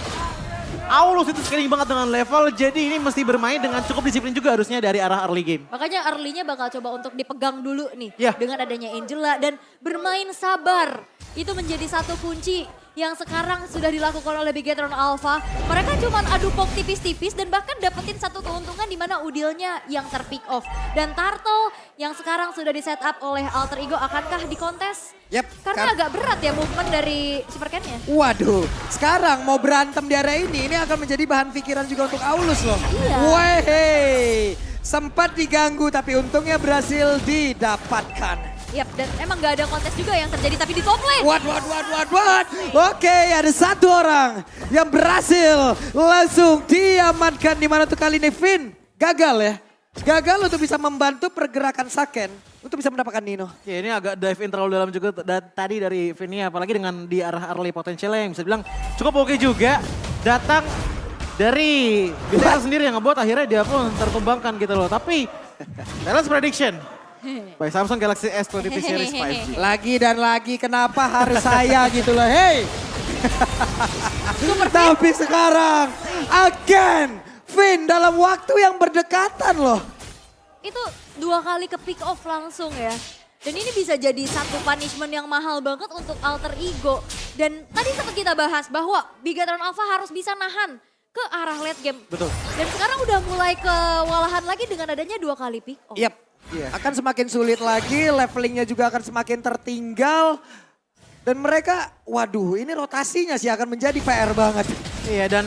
Aulus itu scaling banget dengan level, jadi ini mesti bermain dengan cukup disiplin juga harusnya dari arah early game. Makanya early-nya bakal coba untuk dipegang dulu nih. Ya. Dengan adanya Angela dan bermain sabar. Itu menjadi satu kunci yang sekarang sudah dilakukan oleh Bigetron Alpha. Mereka cuma adu pok tipis-tipis dan bahkan dapetin satu keuntungan di mana Udilnya yang terpick off. Dan Turtle yang sekarang sudah di set up oleh Alter Ego akankah dikontes? Yep. Karena agak berat ya movement dari Super Ken-nya. Waduh, sekarang mau berantem di area ini akan menjadi bahan pikiran juga untuk Aulus loh. Iya. Weh, sempat diganggu tapi untungnya berhasil didapatkan. Yap, dan emang gak ada kontes juga yang terjadi tapi di top lane. What. Oke, ada satu orang yang berhasil langsung diamankan di mana tuh kali ini Finn. Gagal ya. Gagal untuk bisa membantu pergerakan Saken untuk bisa mendapatkan Nino. Ya ini agak dive in terlalu dalam juga tadi dari Vinny, apalagi dengan di arah early potential yang bisa bilang cukup oke juga. Datang dari BTS sendiri yang ngebuat akhirnya dia pun tertumbangkan gitu loh. Tapi balance prediction by Samsung Galaxy S22 Series 5G. Lagi dan lagi kenapa harus saya gitu loh. Hey. Tapi sekarang again Finn dalam waktu yang berdekatan loh. Itu 2 kali ke pick off langsung ya. Dan ini bisa jadi satu punishment yang mahal banget untuk Alter Ego. Dan tadi sempat kita bahas bahwa Bigetron Alpha harus bisa nahan ke arah late game. Betul. Dan sekarang udah mulai kewalahan lagi dengan adanya 2 kali pick off. Yap. Akan semakin sulit lagi, levelingnya juga akan semakin tertinggal. Dan mereka, waduh ini rotasinya sih akan menjadi PR banget. Iya dan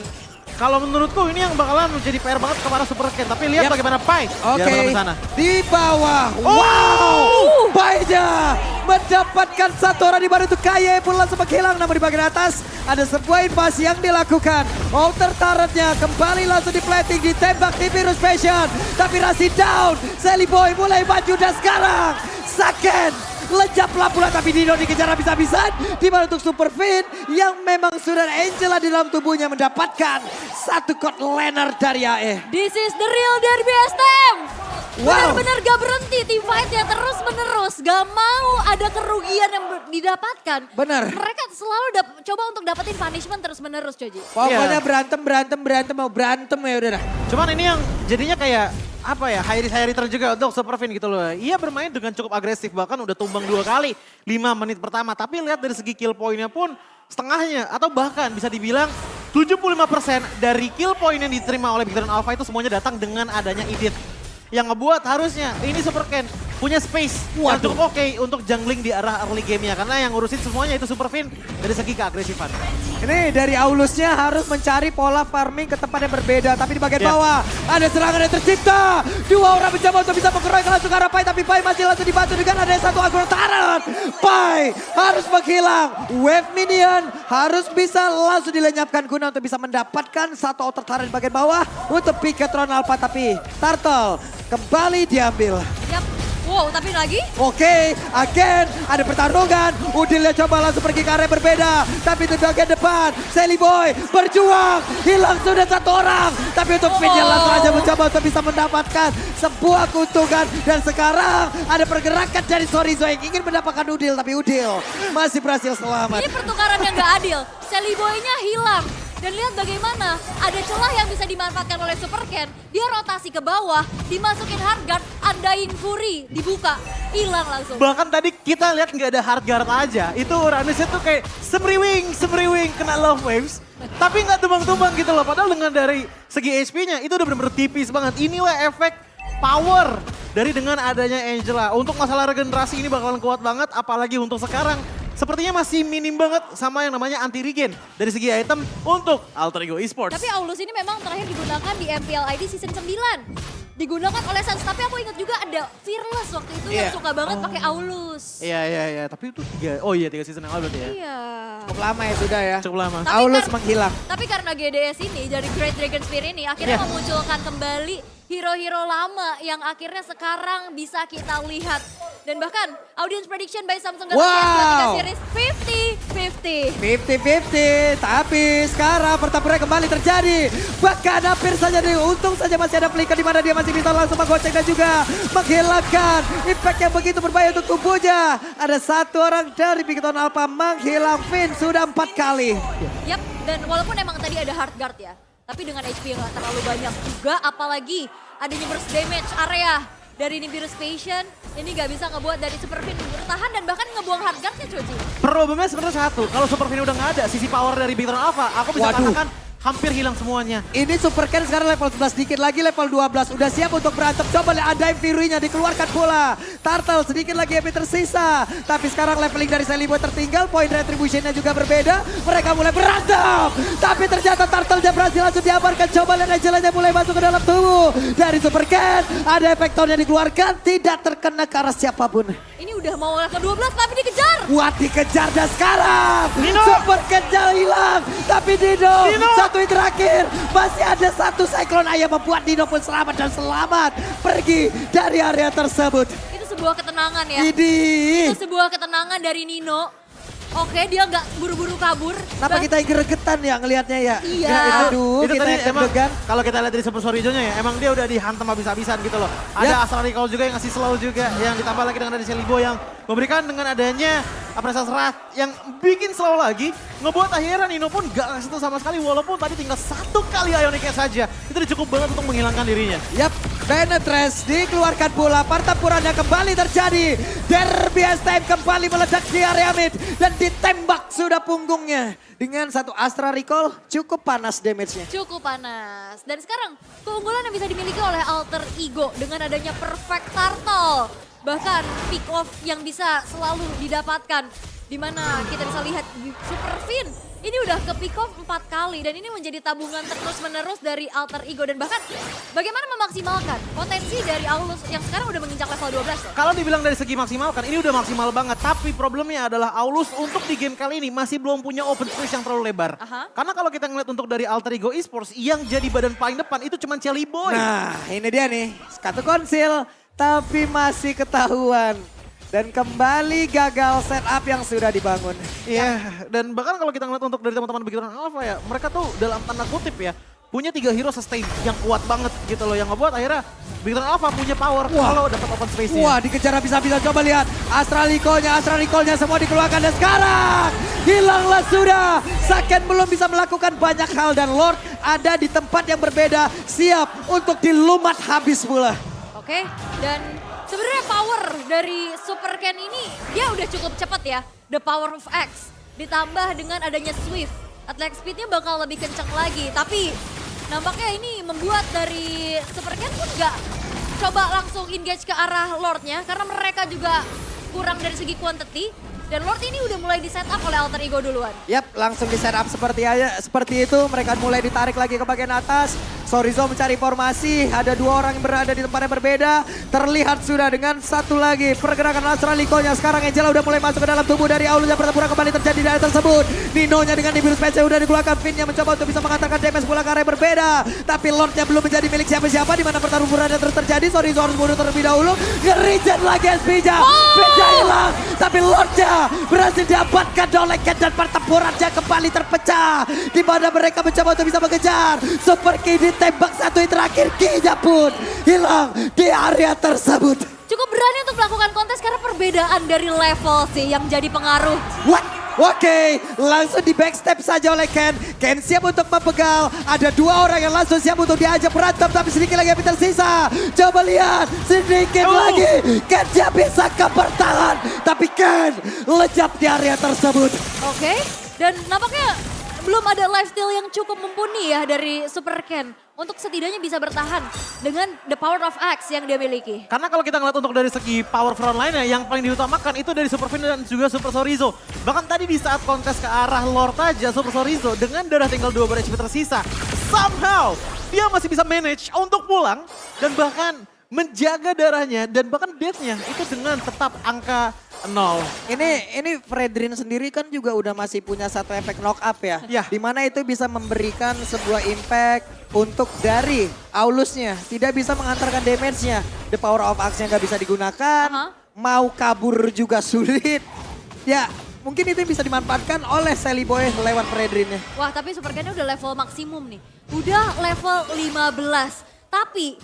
kalau menurutku ini yang bakalan menjadi PR banget kepada Super Ken. Tapi lihat bagaimana Pai di sana. Di bawah. Wow. Pai-nya mendapatkan satu orang di mana itu Kaye pun langsung menghilang. Namun di bagian atas ada sebuah invasi yang dilakukan. Outer turretnya kembali langsung di-plating, ditembak di Virus Passion. Tapi Rasi down. Sally Boy mulai maju dan sekarang Saken lejaplah pula tapi Dino dikejar habis-habisan. Di mana untuk Super Finn yang memang sudah Angela di dalam tubuhnya mendapatkan satu court laner dari AE. This is the real Derby STM. Wow. Benar-benar gak berhenti tim fightnya terus menerus. Gak mau ada kerugian yang didapatkan. Benar. Mereka selalu coba untuk dapetin punishment terus menerus Joji. Pokoknya berantem mau berantem ya udah. Cuman ini yang jadinya kayak apa ya, high return juga untuk Super Finn gitu loh. Ia bermain dengan cukup agresif, bahkan udah tumbang 2 kali 5 menit pertama. Tapi lihat dari segi kill point-nya pun setengahnya atau bahkan bisa dibilang 75% dari kill point yang diterima oleh Bigetron Alpha itu semuanya datang dengan adanya Edith. Yang ngebuat harusnya ini Super Ken punya space yang cukup oke untuk jungling di arah early game-nya. Karena yang ngurusin semuanya itu Super Finn dari segi keagresifan. Ini dari Aulusnya harus mencari pola farming ke tempat yang berbeda. Tapi di bagian bawah ada serangan yang tercipta. 2 orang mencoba untuk bisa mengeroyok langsung ke arah Pai. Tapi Pai masih langsung dibantu dengan ada satu aggro turret. Pai harus menghilang. Wave minion harus bisa langsung dilenyapkan guna untuk bisa mendapatkan satu outer turret di bagian bawah. Untuk Bigetron Alpha tapi Turtle kembali diambil. Yap. Wow, tapi lagi? Oke, again ada pertarungan. Udilnya coba langsung pergi ke area berbeda. Tapi di bagian depan, Sally Boy berjuang. Hilang sudah 1 orang. Tapi untuk Finn langsung aja mencoba untuk bisa mendapatkan sebuah keuntungan. Dan sekarang ada pergerakan dari Sorizo yang ingin mendapatkan Udil. Tapi Udil masih berhasil selamat. Ini pertukaran yang gak adil. Sally Boy-nya hilang. Dan lihat bagaimana ada celah yang bisa dimanfaatkan oleh Super Ken. Dia rotasi ke bawah, dimasukin hardguard, Undying Fury, dibuka, hilang langsung. Bahkan tadi kita lihat nggak ada hardguard aja. Itu Uranusnya tuh kayak semriwing, kena love waves. Tapi nggak tumbang-tumbang gitu loh. Padahal dengan dari segi HP-nya itu udah bener-bener tipis banget. Inilah efek power dari dengan adanya Angela. Untuk masalah regenerasi ini bakalan kuat banget, apalagi untuk sekarang. Sepertinya masih minim banget sama yang namanya anti regen dari segi item untuk Alter Ego Esports. Tapi Aulus ini memang terakhir digunakan di MPL ID season 9. Digunakan oleh Sans, tapi aku ingat juga ada Fearless waktu itu yang suka banget pakai Aulus. Iya. Tapi itu 3 season yang lalu berarti ya. Iya. Cukup lama ya sudah ya. Cukup lama. Aulus menghilang. Tapi karena GDS ini dari Great Dragon Spear ini akhirnya memunculkan kembali hero-hero lama yang akhirnya sekarang bisa kita lihat. Dan bahkan audience prediction by Samsung Galaxy S23 series 50-50. 50-50, tapi sekarang pertempuran kembali terjadi. Bahkan hampir saja nih, untung saja masih ada Flicker di mana dia masih bisa langsung menggocek dan juga menghilangkan impact yang begitu berbahaya untuk tubuhnya. Ada satu orang dari Bigton Alpha menghilang Finn sudah 4 kali. Yap, dan walaupun emang tadi ada hard guard ya, tapi dengan HP yang gak terlalu banyak juga, apalagi adanya burst damage area dari Nibiru's Passion, ini gak bisa ngebuat dari Super Fin bertahan dan bahkan ngebuang hard guard-nya Coci. Problemnya sebenarnya satu, kalau Super Fin udah nggak ada, sisi power dari Bigton Alpha, aku bisa katakan hampir hilang semuanya. Ini Super Ken sekarang level 11, sedikit lagi level 12. Udah siap untuk berantem. Coba lihat ada Fury-nya dikeluarkan bola. Turtle sedikit lagi HP tersisa. Tapi sekarang leveling dari Seliboy tertinggal. Point retribution-nya juga berbeda. Mereka mulai berantem. Tapi ternyata Turtle-nya berhasil langsung diamankan. Coba lihat Angela-nya mulai masuk ke dalam tubuh. Dari Super Ken ada efektornya dikeluarkan. Tidak terkena ke arah siapapun. Ini udah mau level 12 tapi dikejar. Wah, dikejar dan sekarang Nino. Super Ken-nya hilang. Tapi Dino. Satu yang terakhir, masih ada satu Cyclone Ayam membuat Dino pun selamat dan selamat pergi dari area tersebut. Itu sebuah ketenangan ya. Ini. Itu sebuah ketenangan dari Nino. Oke, dia nggak buru-buru kabur. Kenapa kita gregetan ya ngelihatnya ya? Iya. Aduh, Itu kita tadi yang emang deg-degan. kalau kita lihat dari Super Sorijo-nya ya, emang dia udah dihantam habis-habisan gitu loh. Ada Astral Recall juga yang ngasih slow juga, yang ditambah lagi dengan dari Seliboy yang memberikan dengan adanya apresiasi serat yang bikin slow lagi, ngebuat akhirnya Nino pun gak ngasih sama sekali walaupun tadi tinggal satu kali Ionicnya saja. Itu udah cukup banget untuk menghilangkan dirinya. Yap, Penetrate dikeluarkan bola, pertempurannya kembali terjadi. Derby STM kembali meledak di area mid dan ditembak sudah punggungnya. Dengan satu Astra Recall cukup panas damage-nya. Cukup panas. Dan sekarang keunggulan yang bisa dimiliki oleh Alter Ego dengan adanya Perfect Turtle. Bahkan pick off yang bisa selalu didapatkan. Dimana kita bisa lihat Super Fin ini udah ke pick off 4 kali. Dan ini menjadi tabungan terus-menerus dari Alter Ego. Dan bahkan bagaimana memaksimalkan potensi dari Aulus yang sekarang udah menginjak level 12 loh. Kalau dibilang dari segi maksimalkan, ini udah maksimal banget. Tapi problemnya adalah Aulus untuk di game kali ini masih belum punya open space yang terlalu lebar. Karena kalau kita ngeliat untuk dari Alter Ego Esports, yang jadi badan paling depan itu cuma Celiboy. Nah, ini dia nih, Skatu Konsil, tapi masih ketahuan. Dan kembali gagal setup yang sudah dibangun. Iya, dan bahkan kalau kita ngeliat untuk dari teman-teman Bigton Alpha ya, mereka tuh dalam tanda kutip ya, punya 3 hero sustain yang kuat banget gitu loh. Yang ngebuat akhirnya Bigton Alpha punya power kalau dapat open space-nya. Wah, dikejar habis-habisan. Coba lihat Astral Recall-nya semua dikeluarkan. Dan sekarang hilanglah sudah. Saken belum bisa melakukan banyak hal dan Lord ada di tempat yang berbeda. Siap untuk dilumat habis pula. Oke, dan sebenarnya power dari Super Ken ini dia udah cukup cepat ya. The power of X ditambah dengan adanya Swift. Attack speednya bakal lebih kencang lagi. Tapi nampaknya ini membuat dari Super Ken pun gak coba langsung engage ke arah Lordnya. Karena mereka juga kurang dari segi quantity. Dan Lord ini udah mulai di setup oleh Alter Ego duluan. Yap, langsung di setup seperti itu. Mereka mulai ditarik lagi ke bagian atas. Sorizo mencari formasi, ada 2 orang yang berada di tempat yang berbeda. Terlihat sudah dengan satu lagi pergerakan Astral Recall-nya. Sekarang Angela udah mulai masuk ke dalam tubuh dari Aulus yang pertempuran kembali terjadi di area tersebut. Nino-nya dengan Nibiru's Passion udah dikeluarkan. Finn-nya mencoba untuk bisa mengatakan damage bola ke area berbeda. Tapi Lord-nya belum menjadi milik siapa-siapa di mana pertempuran yang terus terjadi. Sorizo harus mundur terlebih dahulu. Nge-regen lagi SP-nya. Finn-nya hilang, tapi Lord-nya berhasil diamankan oleh Ken dan pertempurannya kembali terpecah. Di mana mereka mencoba untuk bisa mengejar. Super King ditembak satu yang terakhir. Kinya pun hilang di area tersebut. Cukup berani untuk melakukan kontes karena perbedaan dari level sih yang jadi pengaruh. What? Oke, langsung di backstep saja oleh Ken. Ken siap untuk membegal. Ada 2 orang yang langsung siap untuk diajak berantem. Tapi sedikit lagi yang tersisa. Coba lihat, sedikit lagi. Ken dia bisa bertahan. Tapi Ken lejap di area tersebut. Oke, dan nampaknya belum ada lifesteal yang cukup mumpuni ya dari Super Ken. Untuk setidaknya bisa bertahan dengan the power of X yang dia miliki. Karena kalau kita ngeliat untuk dari segi power front line-nya, yang paling diutamakan itu dari Super Fin dan juga Super Sorizo. Bahkan tadi di saat kontes ke arah Lord aja, Super Sorizo dengan darah tinggal 2 bar HP tersisa, somehow dia masih bisa manage untuk pulang dan bahkan menjaga darahnya dan bahkan death-nya itu dengan tetap angka nol. Ini Fredrin sendiri kan juga udah masih punya satu efek knock up ya. Ya. Dimana itu bisa memberikan sebuah impact untuk dari Aulusnya. Tidak bisa mengantarkan damage-nya. The power of axe-nya nggak bisa digunakan. Mau kabur juga sulit. Ya mungkin itu bisa dimanfaatkan oleh Sally Boy lewat Fredrinnya. Wah tapi Supercan udah level maksimum nih. Udah level 15. Tapi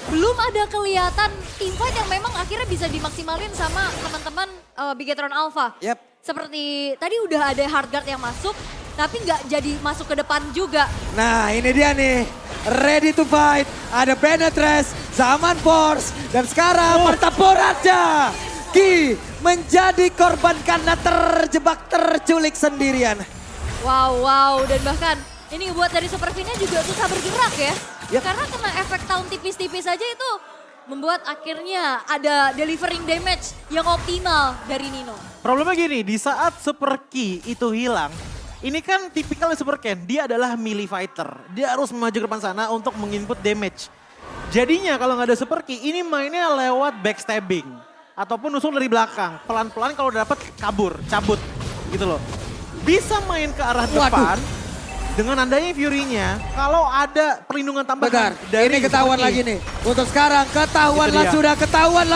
belum ada kelihatan teamfight yang memang akhirnya bisa dimaksimalin sama teman-teman Bigetron Alpha. Yep. Seperti tadi udah ada Hardguard yang masuk, tapi nggak jadi masuk ke depan juga. Nah ini dia nih, ready to fight. Ada Penetress, Zaman Force, dan sekarang pertempurannya. Ki menjadi korban karena terjebak terculik sendirian. Wow, dan bahkan ini buat dari Super Fin-nya juga susah bergerak ya. Yep. Karena kena efek tahun tipis-tipis aja itu membuat akhirnya ada delivering damage yang optimal dari Nino. Problemnya gini, di saat Super Key itu hilang, ini kan tipikalnya Super Ken, dia adalah melee fighter. Dia harus maju ke depan sana untuk menginput damage. Jadinya kalau nggak ada Super Key, ini mainnya lewat backstabbing. Ataupun nusul dari belakang. Pelan-pelan kalau dapat kabur, cabut gitu loh. Bisa main ke arah depan. Dengan adanya Fury-nya, kalau ada perlindungan tambahan ini ketahuan lagi nih. Untuk sekarang ketahuanlah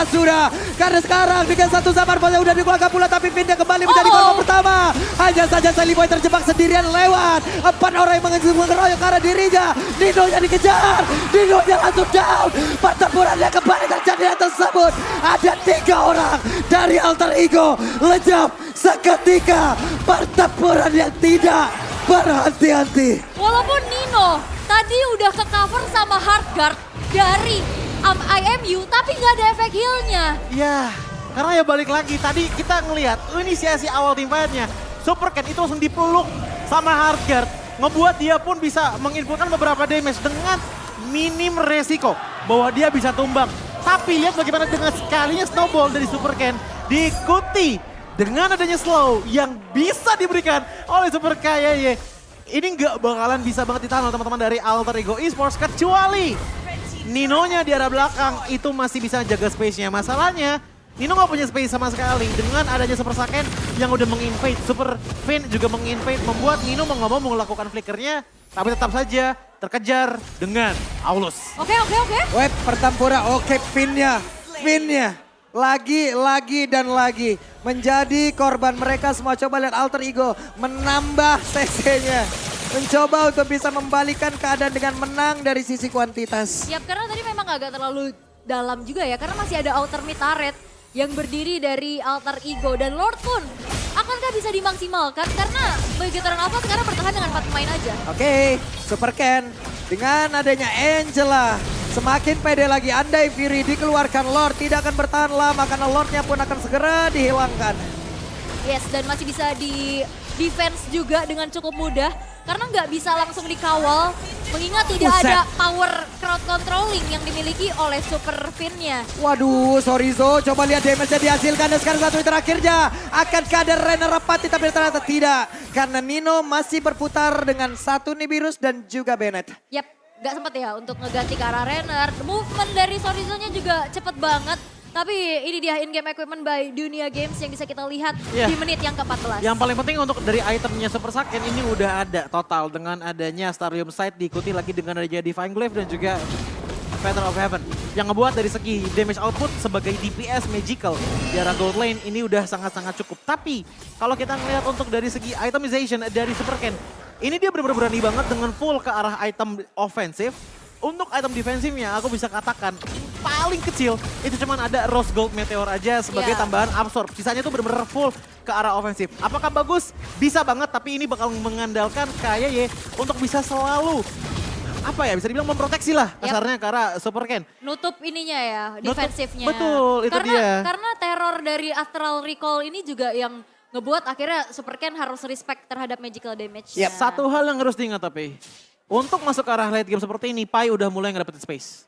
sudah. Karena sekarang dengan satu Zaman Force udah dikeluarkan pula, tapi Pindah kembali menjadi korban pertama. Hanya saja Sally Boy terjebak sendirian lewat 4 orang yang mengeroyok ke arah dirinya. Nino-nya dikejar, Nino-nya langsung down. Pertempurannya kembali terjadi yang tersebut. Ada 3 orang dari Alter Ego lejap seketika. Pertempuran yang tidak berhenti-henti. Walaupun Nino tadi udah ke cover sama Hardguard dari IMU, tapi nggak ada efek heal-nya. Ya, karena ya balik lagi. Tadi kita ngelihat inisiasi awal tim fight-nya. Super Ken itu langsung dipeluk sama Hardguard. Ngebuat dia pun bisa menginputkan beberapa damage dengan minim resiko bahwa dia bisa tumbang. Tapi lihat bagaimana dengan sekalinya snowball dari Super Ken diikuti dengan adanya slow yang bisa diberikan oleh Super KYY. Ini nggak bakalan bisa banget ditahan oleh teman-teman dari Alter Ego Esports. Kecuali Nino-nya di arah belakang itu masih bisa jaga space-nya. Masalahnya Nino nggak punya space sama sekali. Dengan adanya Super Saiyan yang udah menginvade, Super Fin juga menginvade. Membuat Nino mau nggak mau melakukan flickernya. Tapi tetap saja terkejar dengan Aulus. Oke. Web pertempuran, oke Finnya. Lagi dan lagi menjadi korban mereka semua. Coba lihat Alter Ego menambah CC-nya. Mencoba untuk bisa membalikan keadaan dengan menang dari sisi kuantitas. Siap, karena tadi memang agak terlalu dalam juga ya. Karena masih ada outer mid turret yang berdiri dari Alter Ego. Dan Lord pun akankah bisa dimaksimalkan? Karena Bigetron Alpha sekarang bertahan dengan 4 pemain aja. Oke, Super Ken dengan adanya Angela. Semakin pede lagi, andai Fury dikeluarkan, Lord tidak akan bertahan lama karena Lordnya pun akan segera dihilangkan. Yes, dan masih bisa di defense juga dengan cukup mudah. Karena nggak bisa langsung dikawal, mengingat tidak ada power crowd controlling yang dimiliki oleh Super Fin-nya. Waduh, Sorizo coba lihat damage-nya dihasilkan dan sekarang satu terakhirnya. Akankah ada Renner Rapati tapi ternyata tidak. Karena Nino masih berputar dengan satu Nibiru's dan juga Bennett. Yap. Gak sempet ya untuk ngeganti ke arah Renner. Movement dari Sorizo-nya juga cepet banget. Tapi ini dia in-game equipment by Dunia Games yang bisa kita lihat di menit yang ke-14. Yang paling penting untuk dari itemnya Super Saiyan ini udah ada total. Dengan adanya Starium Sight diikuti lagi dengan adanya Divine Glaive dan juga Feather of Heaven. Yang ngebuat dari segi damage output sebagai DPS Magical di arah gold lane ini udah sangat-sangat cukup. Tapi kalau kita ngelihat untuk dari segi itemization dari Super Ken, ini dia benar-benar berani banget dengan full ke arah item ofensif. Untuk item defensifnya aku bisa katakan paling kecil itu cuma ada Rose Gold Meteor aja sebagai tambahan absorb. Sisanya tuh benar-benar full ke arah ofensif. Apakah bagus? Bisa banget, tapi ini bakal mengandalkan KYY untuk bisa selalu bisa dibilang memproteksi lah kasarnya ke arah Super Ken. Nutup ininya ya, defensifnya. Betul, itu dia. Karena teror dari Astral Recall ini juga yang ngebuat akhirnya Super Ken harus respect terhadap magical damage. Satu hal yang harus diingat tapi, untuk masuk ke arah late game seperti ini, Pai udah mulai ngedapetin space.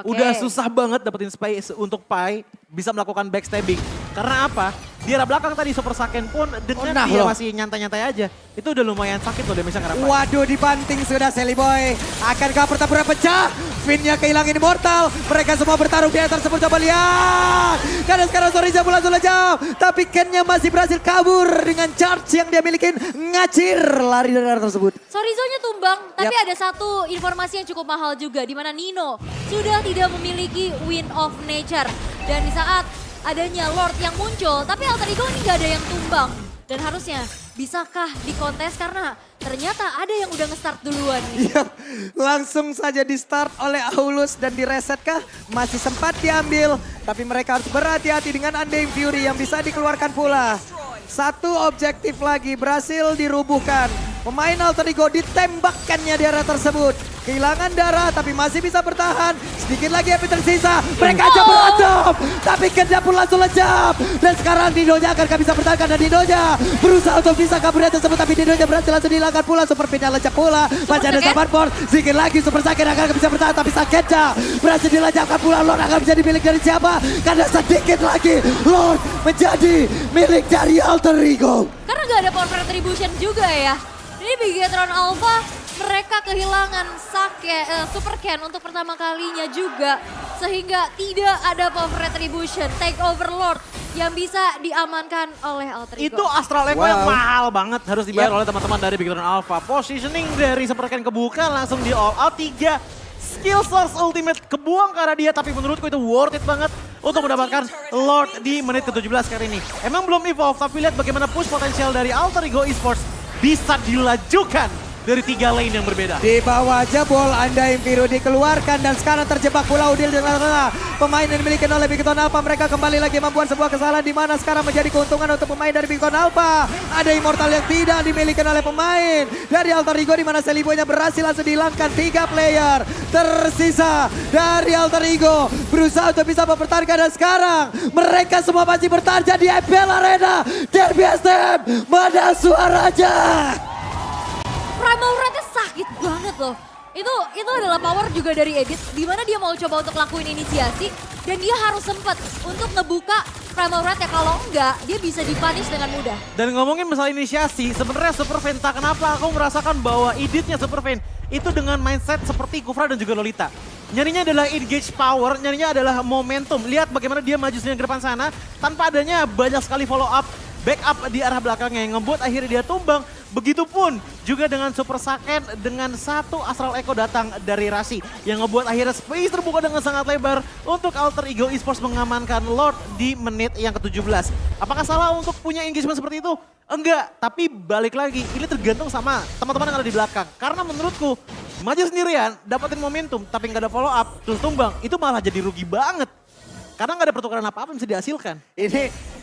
Udah susah banget dapetin space untuk Pai bisa melakukan backstabbing. Karena apa? Di arah belakang tadi Super Saiyan pun dengan dia masih nyantai-nyantai aja. Itu udah lumayan sakit loh damage-nya Karapai. Waduh, dibanting sudah Sally Boy. Akankah pertempuran pecah? Finn-nya kehilangan Immortal. Mereka semua bertarung di atas tersebut. Coba lihat. Karena sekarang Sorija langsung lejam. Tapi Ken-nya masih berhasil kabur dengan charge yang dia miliki. Ngacir lari dari arah tersebut. Sorizo-nya tumbang, tapi ada satu informasi yang cukup mahal juga. Di mana Nino sudah tidak memiliki Wind of Nature. Dan di saat adanya Lord yang muncul, tapi Alter Ego ini gak ada yang tumbang. Dan harusnya bisakah dikontes karena ternyata ada yang udah nge-start duluan nih. Yap, langsung saja di start oleh Aulus dan direset kah? Masih sempat diambil, tapi mereka harus berhati-hati dengan Undying Fury yang bisa dikeluarkan pula. Satu objektif lagi berhasil dirubuhkan. Pemain Alter Ego ditembakkannya di arah tersebut. Kehilangan darah tapi masih bisa bertahan. Sedikit lagi yang tersisa. Mereka aja berantem. Tapi Ken-nya pun langsung lejam. Dan sekarang Dinonya akan bisa bertahan. Dan Dinonya berusaha untuk bisa kabur dari tersebut. Tapi Dinonya berhasil langsung dihilangkan pula. Super Pin-nya lejap pula. Masih ada support. Sedikit lagi Super Saiyan akan bisa bertahan. Tapi Saketnya berhasil dilejapkan pula. Lord akan menjadi milik dari siapa? Karena sedikit lagi Lord menjadi milik dari Alter Ego. Karena gak ada power retribution juga ya. Ini Bigetron Alpha mereka kehilangan Super Ken untuk pertama kalinya juga. Sehingga tidak ada power retribution, take over Lord yang bisa diamankan oleh Alter Ego. Itu Astral Echo yang mahal banget harus dibayar oleh teman-teman dari Bigetron Alpha. Positioning dari Super Ken kebuka langsung di all out 3. Skill Source Ultimate kebuang karena dia, tapi menurutku itu worth it banget untuk mendapatkan Lord di menit ke-17 kali ini. Emang belum evolve, tapi lihat bagaimana push potensial dari Alter Ego Esports bisa dilajukan dari 3 lane yang berbeda. Di bawah jebol Undying Fury dikeluarkan dan sekarang terjebak pula Udil di tengah-tengah. Pemain yang dimiliki oleh Bigetron Alpha, mereka kembali lagi membuat sebuah kesalahan di mana sekarang menjadi keuntungan untuk pemain dari Bigetron Alpha. Ada Immortal yang tidak dimiliki oleh pemain dari Alter Ego di mana Sally Boy-nya berhasil langsung dihilangkan. 3 player tersisa dari Alter Ego berusaha untuk bisa mempertahankan dan sekarang mereka semua masih bertahan di EPL Arena. Derby STM, mana suaranya? Primal Rate-nya sakit banget loh. Itu adalah power juga dari Edith, di mana dia mau coba untuk lakuin inisiasi dan dia harus sempat untuk ngebuka Primal Rate ya, kalau enggak dia bisa dipunish dengan mudah. Dan ngomongin masalah inisiasi, sebenarnya Super Fan tak kenapa aku merasakan bahwa Edith-nya Super Fan itu dengan mindset seperti Kufra dan juga Lolita. Nyarinya adalah engage power, nyarinya adalah momentum. Lihat bagaimana dia maju sendiri ke depan sana tanpa adanya banyak sekali follow up, backup di arah belakangnya yang ngebuat akhirnya dia tumbang. Begitupun juga dengan Super Saiyan dengan satu Astral Echo datang dari Rasi yang ngebuat akhirnya space terbuka dengan sangat lebar untuk Alter Ego Esports mengamankan Lord di menit yang ke-17. Apakah salah untuk punya engagement seperti itu? Enggak, tapi balik lagi ini tergantung sama teman-teman yang ada di belakang. Karena menurutku maju sendirian dapetin momentum tapi nggak ada follow up terus tumbang itu malah jadi rugi banget. Karena nggak ada pertukaran apa-apa yang bisa dihasilkan.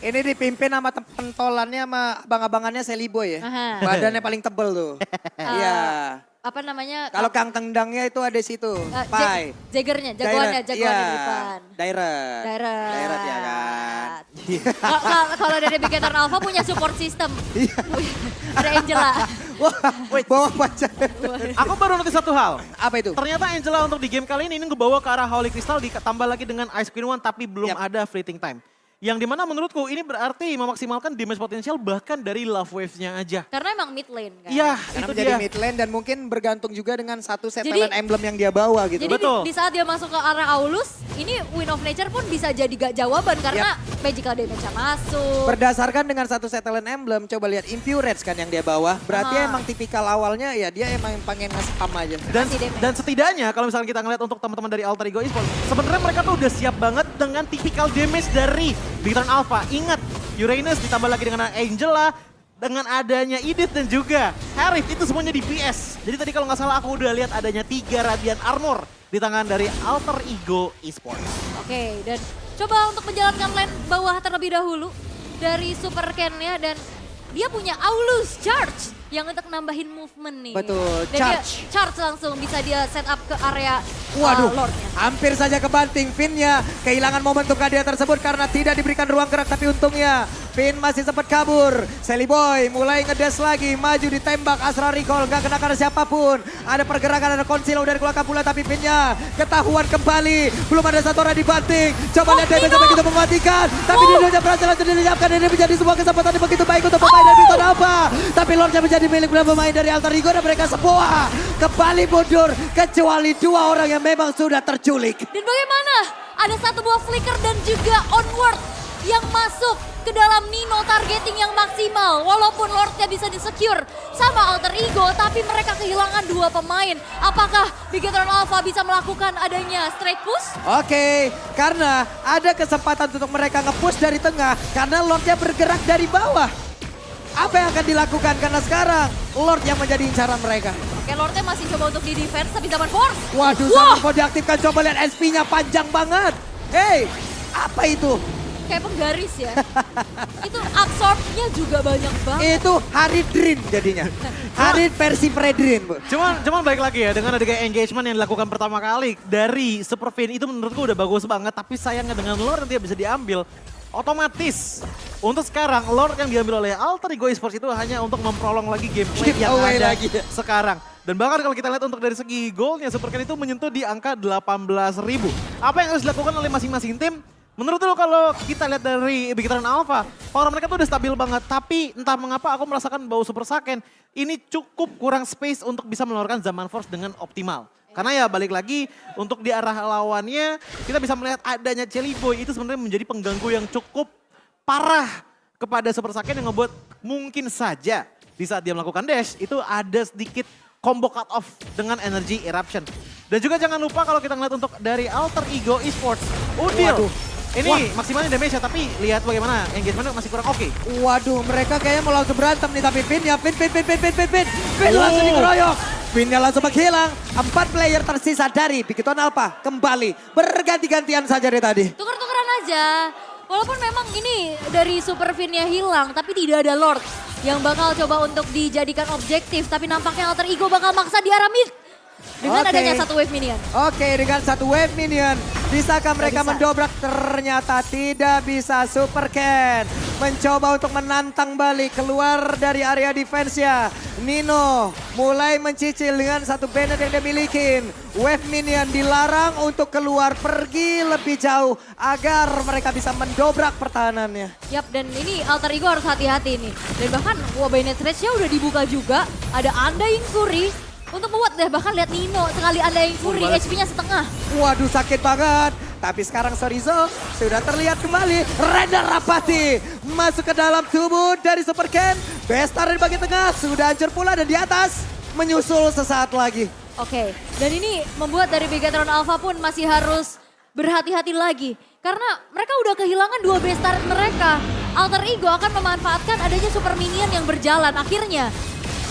Ini dipimpin sama pentolannya sama abang-abangannya Sally Boy ya. Badannya paling tebel tuh. Iya. Apa namanya? Kalau kang tendangnya itu ada di situ. Pai. Jagernya, jagoannya di depan. Dairet ya kan. Kalau dari Bigetron Alpha punya support system. Ada Angela. Wah, bawa pacar. Aku baru notice satu hal. Apa itu? Ternyata Angela untuk di game kali ini ngebawa ke arah Holy Crystal ditambah lagi dengan Ice Queen One tapi belum ada fleeting time. Yang dimana menurutku ini berarti memaksimalkan damage potensial bahkan dari love waves-nya aja. Karena emang mid lane kan. Iya, Karena itu menjadi dia. mid lane dan mungkin bergantung juga dengan satu set talent emblem yang dia bawa gitu. Jadi Betul. di saat dia masuk ke arah Aulus, ini Wind of Nature pun bisa jadi gak jawaban karena magical damage-nya masuk. Berdasarkan dengan satu set talent emblem, coba lihat Impurage kan yang dia bawa. Berarti emang tipikal awalnya ya dia emang pengen nge-spam aja. Dan setidaknya kalau misalkan kita ngeliat untuk teman-teman dari Alter Ego Esports, sebenarnya mereka tuh udah siap banget dengan tipikal damage dari Bigetron Alpha. Ingat, Uranus ditambah lagi dengan Angela, dengan adanya Edith dan juga Harith itu semuanya di PS. Jadi tadi kalau nggak salah aku udah lihat adanya 3 Radiant Armor di tangan dari Alter Ego Esports. Oke, dan coba untuk menjalankan lane bawah terlebih dahulu dari Super Ken-nya dan dia punya Aulus Charge yang untuk nambahin movement nih. Betul, dan charge. dia charge langsung bisa dia set up ke area Waduh, Lordnya. hampir saja kebanting. Finnya kehilangan momentum dia tersebut karena tidak diberikan ruang gerak. Tapi untungnya Fin masih sempat kabur. Sally Boy mulai ngedes lagi, maju ditembak Astra Recall. Gak kena karena siapapun. Ada pergerakan, ada konsilo dari keluarga pula. Tapi Finnya ketahuan kembali. Belum ada satu orang dibanting. Coba lihat damage sampai kita mematikan. Tapi Nino berhasil langsung dilihatkan. Ini menjadi sebuah kesempatan yang begitu baik untuk pemain dari Victor Alpha. Tapi Lordnya menjadi milik pemain dari Alter Ego. Dan mereka semua kembali mundur. Kecuali dua orang yang memang sudah terculik. Dan bagaimana? Ada satu buah flicker dan juga onward yang masuk ke dalam Nino, targeting yang maksimal. Walaupun Lordnya bisa di-secure sama Alter Ego, tapi mereka kehilangan dua pemain. Apakah Bigetron Alpha bisa melakukan adanya straight push? Oke, karena ada kesempatan untuk mereka nge-push dari tengah. Karena Lordnya bergerak dari bawah. Apa yang akan dilakukan? Karena sekarang Lord yang menjadi incaran mereka. Oke, Lordnya masih coba untuk di-defense, tapi zaman force. Waduh, Wah! Zaman diaktifkan. Coba lihat SP-nya panjang banget. Hey, apa itu? Kayak penggaris ya. Itu absorb-nya juga banyak banget. Itu Haridrin jadinya. Harid versi Fredrin, Bu. Cuman baik lagi ya dengan ada engagement yang dilakukan pertama kali dari Super Fin itu menurutku udah bagus banget. Tapi sayangnya dengan Lord yang tidak bisa diambil. Otomatis untuk sekarang Lord yang diambil oleh Alter Ego Esports itu hanya untuk memprolong lagi gameplay yang ada lagi. sekarang. Dan bahkan kalau kita lihat untuk dari segi golnya Super Ken itu menyentuh di angka 18.000. Apa yang harus dilakukan oleh masing-masing tim? Menurut lo kalau kita lihat dari Bigetron Alpha, power mereka tuh udah stabil banget. Tapi entah mengapa aku merasakan bau Super Saiyan ini cukup kurang space untuk bisa mengeluarkan Zaman Force dengan optimal. Karena ya balik lagi untuk di arah lawannya kita bisa melihat adanya Jelly Boy itu sebenarnya menjadi pengganggu yang cukup parah kepada Super Saiyan yang ngebuat mungkin saja di saat dia melakukan dash itu ada sedikit combo cut off dengan energy eruption. Dan juga jangan lupa kalau kita ngeliat untuk dari Alter Ego Esports, Udil. Waduh. Ini maksimalnya damage ya, tapi lihat bagaimana engagementnya masih kurang oke. Waduh, mereka kayaknya mau langsung berantem nih. Tapi Fin ya, Fin langsung dikeroyok. Finnya langsung menghilang. 4 player tersisa dari Bigetron Alpha kembali. Berganti-gantian saja dari tadi. Tuker-tukeran aja. Walaupun memang ini dari Super Fin-nya hilang, tapi tidak ada Lord yang bakal coba untuk dijadikan objektif. Tapi nampaknya Alter Ego bakal maksa di arah mid. Dengan adanya satu wave minion. Oke, dengan satu wave minion. Bisakah mereka bisa. mendobrak? Ternyata tidak bisa. Super Ken mencoba untuk menantang balik keluar dari area defense-nya. Nino mulai mencicil dengan satu banner yang dia miliki. Wave minion dilarang untuk keluar pergi lebih jauh agar mereka bisa mendobrak pertahanannya. Yap, dan ini Alter Ego harus hati-hati nih. Dan bahkan Bayonet Rage-nya udah dibuka juga. Ada Undying Fury. Untuk membuat deh, bahkan lihat Nino sekali Undying Fury, HP-nya setengah. Waduh, sakit banget. Tapi sekarang Sorizo sudah terlihat kembali. Render Rapati masuk ke dalam tubuh dari Super Ken. Bestar di bagian tengah sudah hancur pula dan di atas menyusul sesaat lagi. Oke, dan ini membuat dari Bigetron Alpha pun masih harus berhati-hati lagi. Karena mereka udah kehilangan 2 bestar mereka. Alter Ego akan memanfaatkan adanya Super Minion yang berjalan. Akhirnya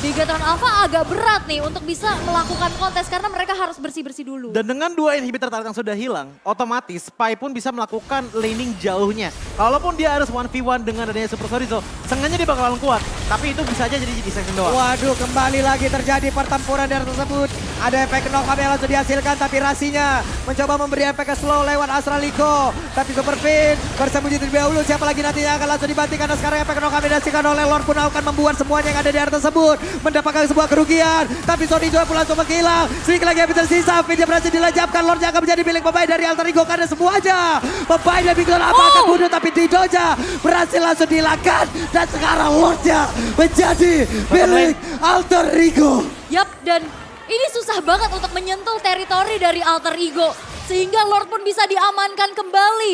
Bigetron Alpha agak berat nih untuk bisa melakukan kontes karena mereka harus bersih-bersih dulu. Dan dengan 2 inhibitor turret yang sudah hilang, otomatis Pai pun bisa melakukan laning jauhnya. Kalaupun dia harus 1v1 dengan adanya Super Sorizo, sengaja dia bakalan kuat. Tapi itu bisa aja jadi section doang. Waduh, kembali lagi terjadi pertempuran daerah tersebut. Ada efek knock-up yang langsung dihasilkan, tapi Rasinya mencoba memberi efek slow lewat Astra Liko. Tapi Super Fin bersembunyi terlebih dahulu. Siapa lagi nantinya akan langsung dibanting karena sekarang efek knock-up yang dihasilkan oleh Lord pun akan membuat semuanya yang ada di area tersebut mendapatkan sebuah kerugian. Tapi Sony juga pun langsung menghilang. Sedikit lagi yang tersisa. Finnya berhasil dilajapkan. Lordnya akan menjadi milik pemain dari Alter Ego karena semuanya pemain dari Bigetron Alpha akan bunuh. Tapi Didoja berhasil langsung dihilangkan. Dan sekarang Lordnya menjadi milik Alter Ego. Yap, dan ini susah banget untuk menyentuh teritori dari Alter Ego. Sehingga Lord pun bisa diamankan kembali.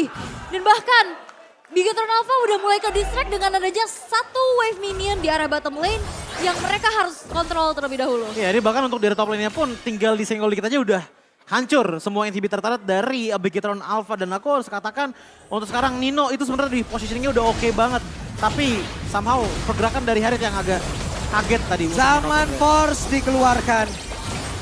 Dan bahkan Bigetron Alpha udah mulai ke distract dengan adanya satu wave minion di arah bottom lane yang mereka harus kontrol terlebih dahulu. Ya, ini bahkan untuk dari top lane-nya pun tinggal disenggol dikit aja udah hancur semua inhibitor turret dari Bigetron Alpha. Dan aku harus katakan untuk sekarang Nino itu sebenarnya di positioningnya udah oke banget. Tapi somehow pergerakan dari Harit yang agak kaget tadi. Zaman Force dikeluarkan.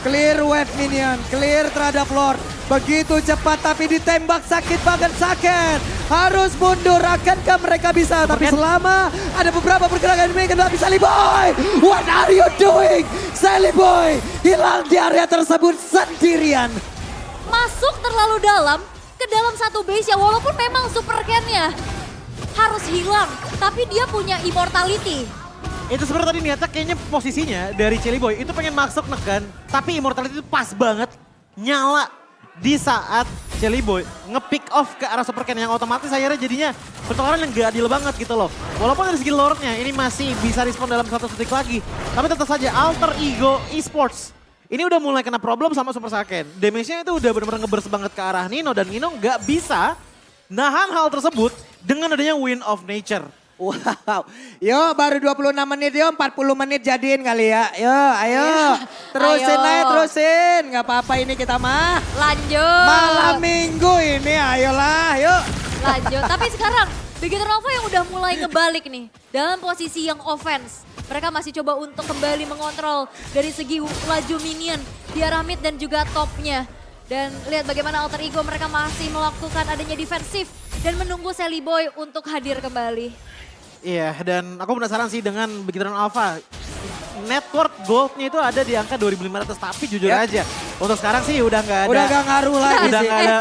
Clear wave minion, clear terhadap Lord. Begitu cepat tapi ditembak sakit banget sakit. Harus mundur, akankah mereka bisa? Tapi selama ada beberapa pergerakan ini kedua bisa Sally Boy. What are you doing? Sally Boy hilang di area tersebut sendirian. masuk terlalu dalam ke dalam satu base ya. Walaupun memang super can-nya harus hilang, tapi dia punya immortality. Itu sebenarnya tadi niatnya kayaknya posisinya dari Celi Boy itu pengen masuk nekan, tapi immortality itu pas banget nyala di saat Celi Boy nge-pick off ke arah Super Ken yang otomatis akhirnya jadinya pertukaran yang gak adil banget gitu loh. Walaupun dari segi lore-nya ini masih bisa respon dalam 1 detik lagi, tapi tetap saja Alter Ego Esports ini udah mulai kena problem sama Super Saiyan. Damage-nya itu udah benar-benar ngeburst banget ke arah Nino dan Nino gak bisa nahan hal tersebut dengan adanya Wind of Nature. Wow, yo baru 26 menit, yo 40 menit jadiin kali ya. Yo, ayo, terusin Ayo. aja, terusin. Gak apa-apa ini kita mah. Lanjut. Malam minggu ini, ayolah, yuk. Lanjut. Tapi sekarang Begitu Nova yang udah mulai ngebalik nih dalam posisi yang offense. Mereka masih coba untuk kembali mengontrol dari segi laju minion di arah mid dan juga topnya. Dan lihat bagaimana Alter Ego mereka masih melakukan adanya defensif dan menunggu Sally Boy untuk hadir kembali. Iya, dan aku penasaran sih dengan Begitu Alpha. Net worth goldnya itu ada di angka 2.500, tapi jujur aja untuk sekarang sih udah nggak ada. Udah gak ngaruh lagi Udah sih. nggak ada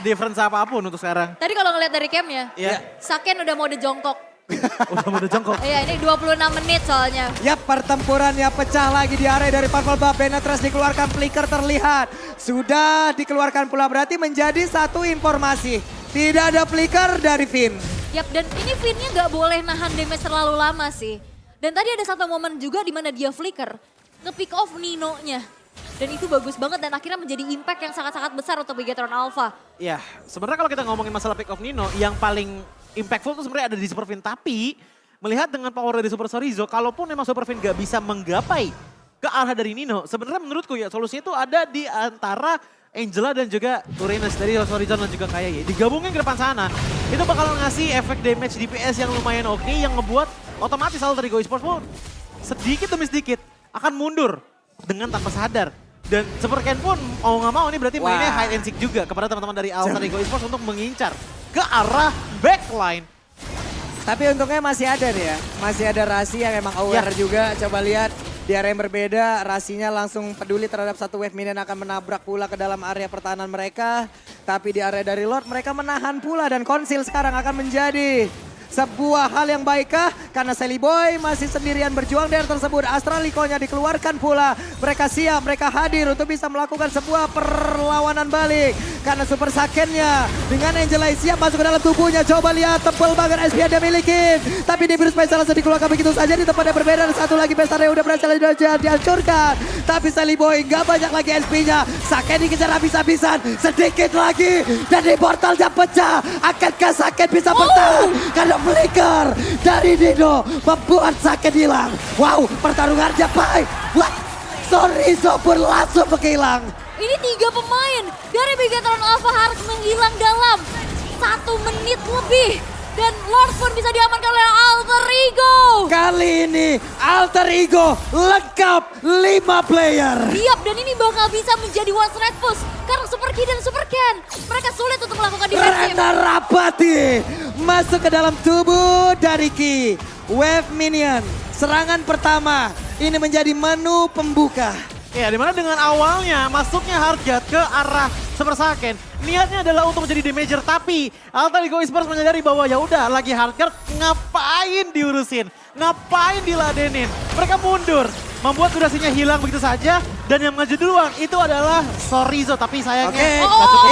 difference apapun untuk sekarang. Tadi kalau ngeliat dari camnya, Iya. Saken udah mode jongkok. Udah mau jongkok. Iya ini 26 menit soalnya. Ya pertempurannya pecah lagi di area dari Purple Buff. Benetrash dikeluarkan, flicker terlihat. Sudah dikeluarkan pula, berarti menjadi satu informasi. Tidak ada flicker dari Finn. Yap, dan ini Finn-nya gak boleh nahan damage terlalu lama sih. Dan tadi ada satu momen juga di mana dia flicker, nge-pick off Nino-nya. Dan itu bagus banget dan akhirnya menjadi impact yang sangat-sangat besar untuk Bigetron Alpha. Ya, sebenarnya kalau kita ngomongin masalah pick off Nino, yang paling impactful itu sebenarnya ada di Super Finn. Tapi melihat dengan power dari Super Sorizo, kalaupun memang Super Finn gak bisa menggapai ke arah dari Nino, sebenarnya menurutku ya solusinya itu ada di antara Angela dan juga Uranus dari Horizon dan juga Kayaye. Digabungin ke depan sana, itu bakal ngasih efek damage DPS yang lumayan oke, yang ngebuat otomatis Alter Ego Esports pun sedikit demi sedikit akan mundur dengan tanpa sadar. Dan Super Ken pun mau nggak mau ini berarti mainnya Wah. hide and seek juga kepada teman-teman dari Alter Ego Esports untuk mengincar ke arah backline. Tapi untungnya masih ada nih ya. Masih ada Rasi yang emang aware juga. Coba lihat di area yang berbeda. Rasinya langsung peduli terhadap satu wave minion akan menabrak pula ke dalam area pertahanan mereka. Tapi di area dari Lord mereka menahan pula. Dan Konsil sekarang akan menjadi sebuah hal yang baikkah? Karena Sally Boy masih sendirian berjuang dari tersebut. Astralico-nya dikeluarkan pula. Mereka siap, mereka hadir untuk bisa melakukan sebuah perlawanan balik. Karena Super Saiyan-nya dengan Angela siap masuk ke dalam tubuhnya. Coba lihat tebal banget SP yang dia miliki. Tapi di Virus Special langsung dikeluarkan begitu saja di tempat yang berbeda. Dan satu lagi Besar yang udah berhasil dihancurkan. Tapi Sally Boy nggak banyak lagi SP-nya. Saiyan dikejar habis-habisan. Sedikit lagi. Dan di portalnya pecah. Akankah Saiyan bisa bertahan? Karena flicker dari Nino membuat Saiyan hilang. Wow, pertarungannya baik. Wah, Sorizo pun langsung menghilang. Ini 3 pemain dari Bigetron Alpha harus menghilang dalam 1 menit lebih. Dan Lord pun bisa diamankan oleh Alter Ego. Kali ini Alter Ego lengkap 5 player. Siap dan ini bakal bisa menjadi one straight push. Karena Super Ki dan Super Ken mereka sulit untuk melakukan defensif. Rena Rapati masuk ke dalam tubuh dari Ki. Wave Minion, serangan pertama ini menjadi menu pembuka. Ya, dimana dengan awalnya masuknya Hardguard ke arah Super Saiyan, niatnya adalah untuk menjadi damager, tapi Alter Ego Esports menyadari bahwa ya udah lagi Hardguard ngapain diurusin, ngapain diladenin. Mereka mundur, membuat durasinya hilang begitu saja, dan yang maju duluan itu adalah Sorizo, tapi sayangnya nggak cukup.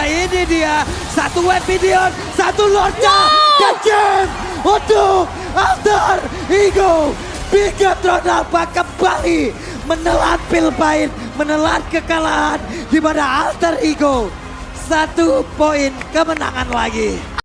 Ini dia. Satu wave minion, satu lordnya. Dan game untuk Alter Ego. Bigetron Alpha kembali menelan pil pahit, menelan kekalahan di mana Alter Ego 1 poin kemenangan lagi.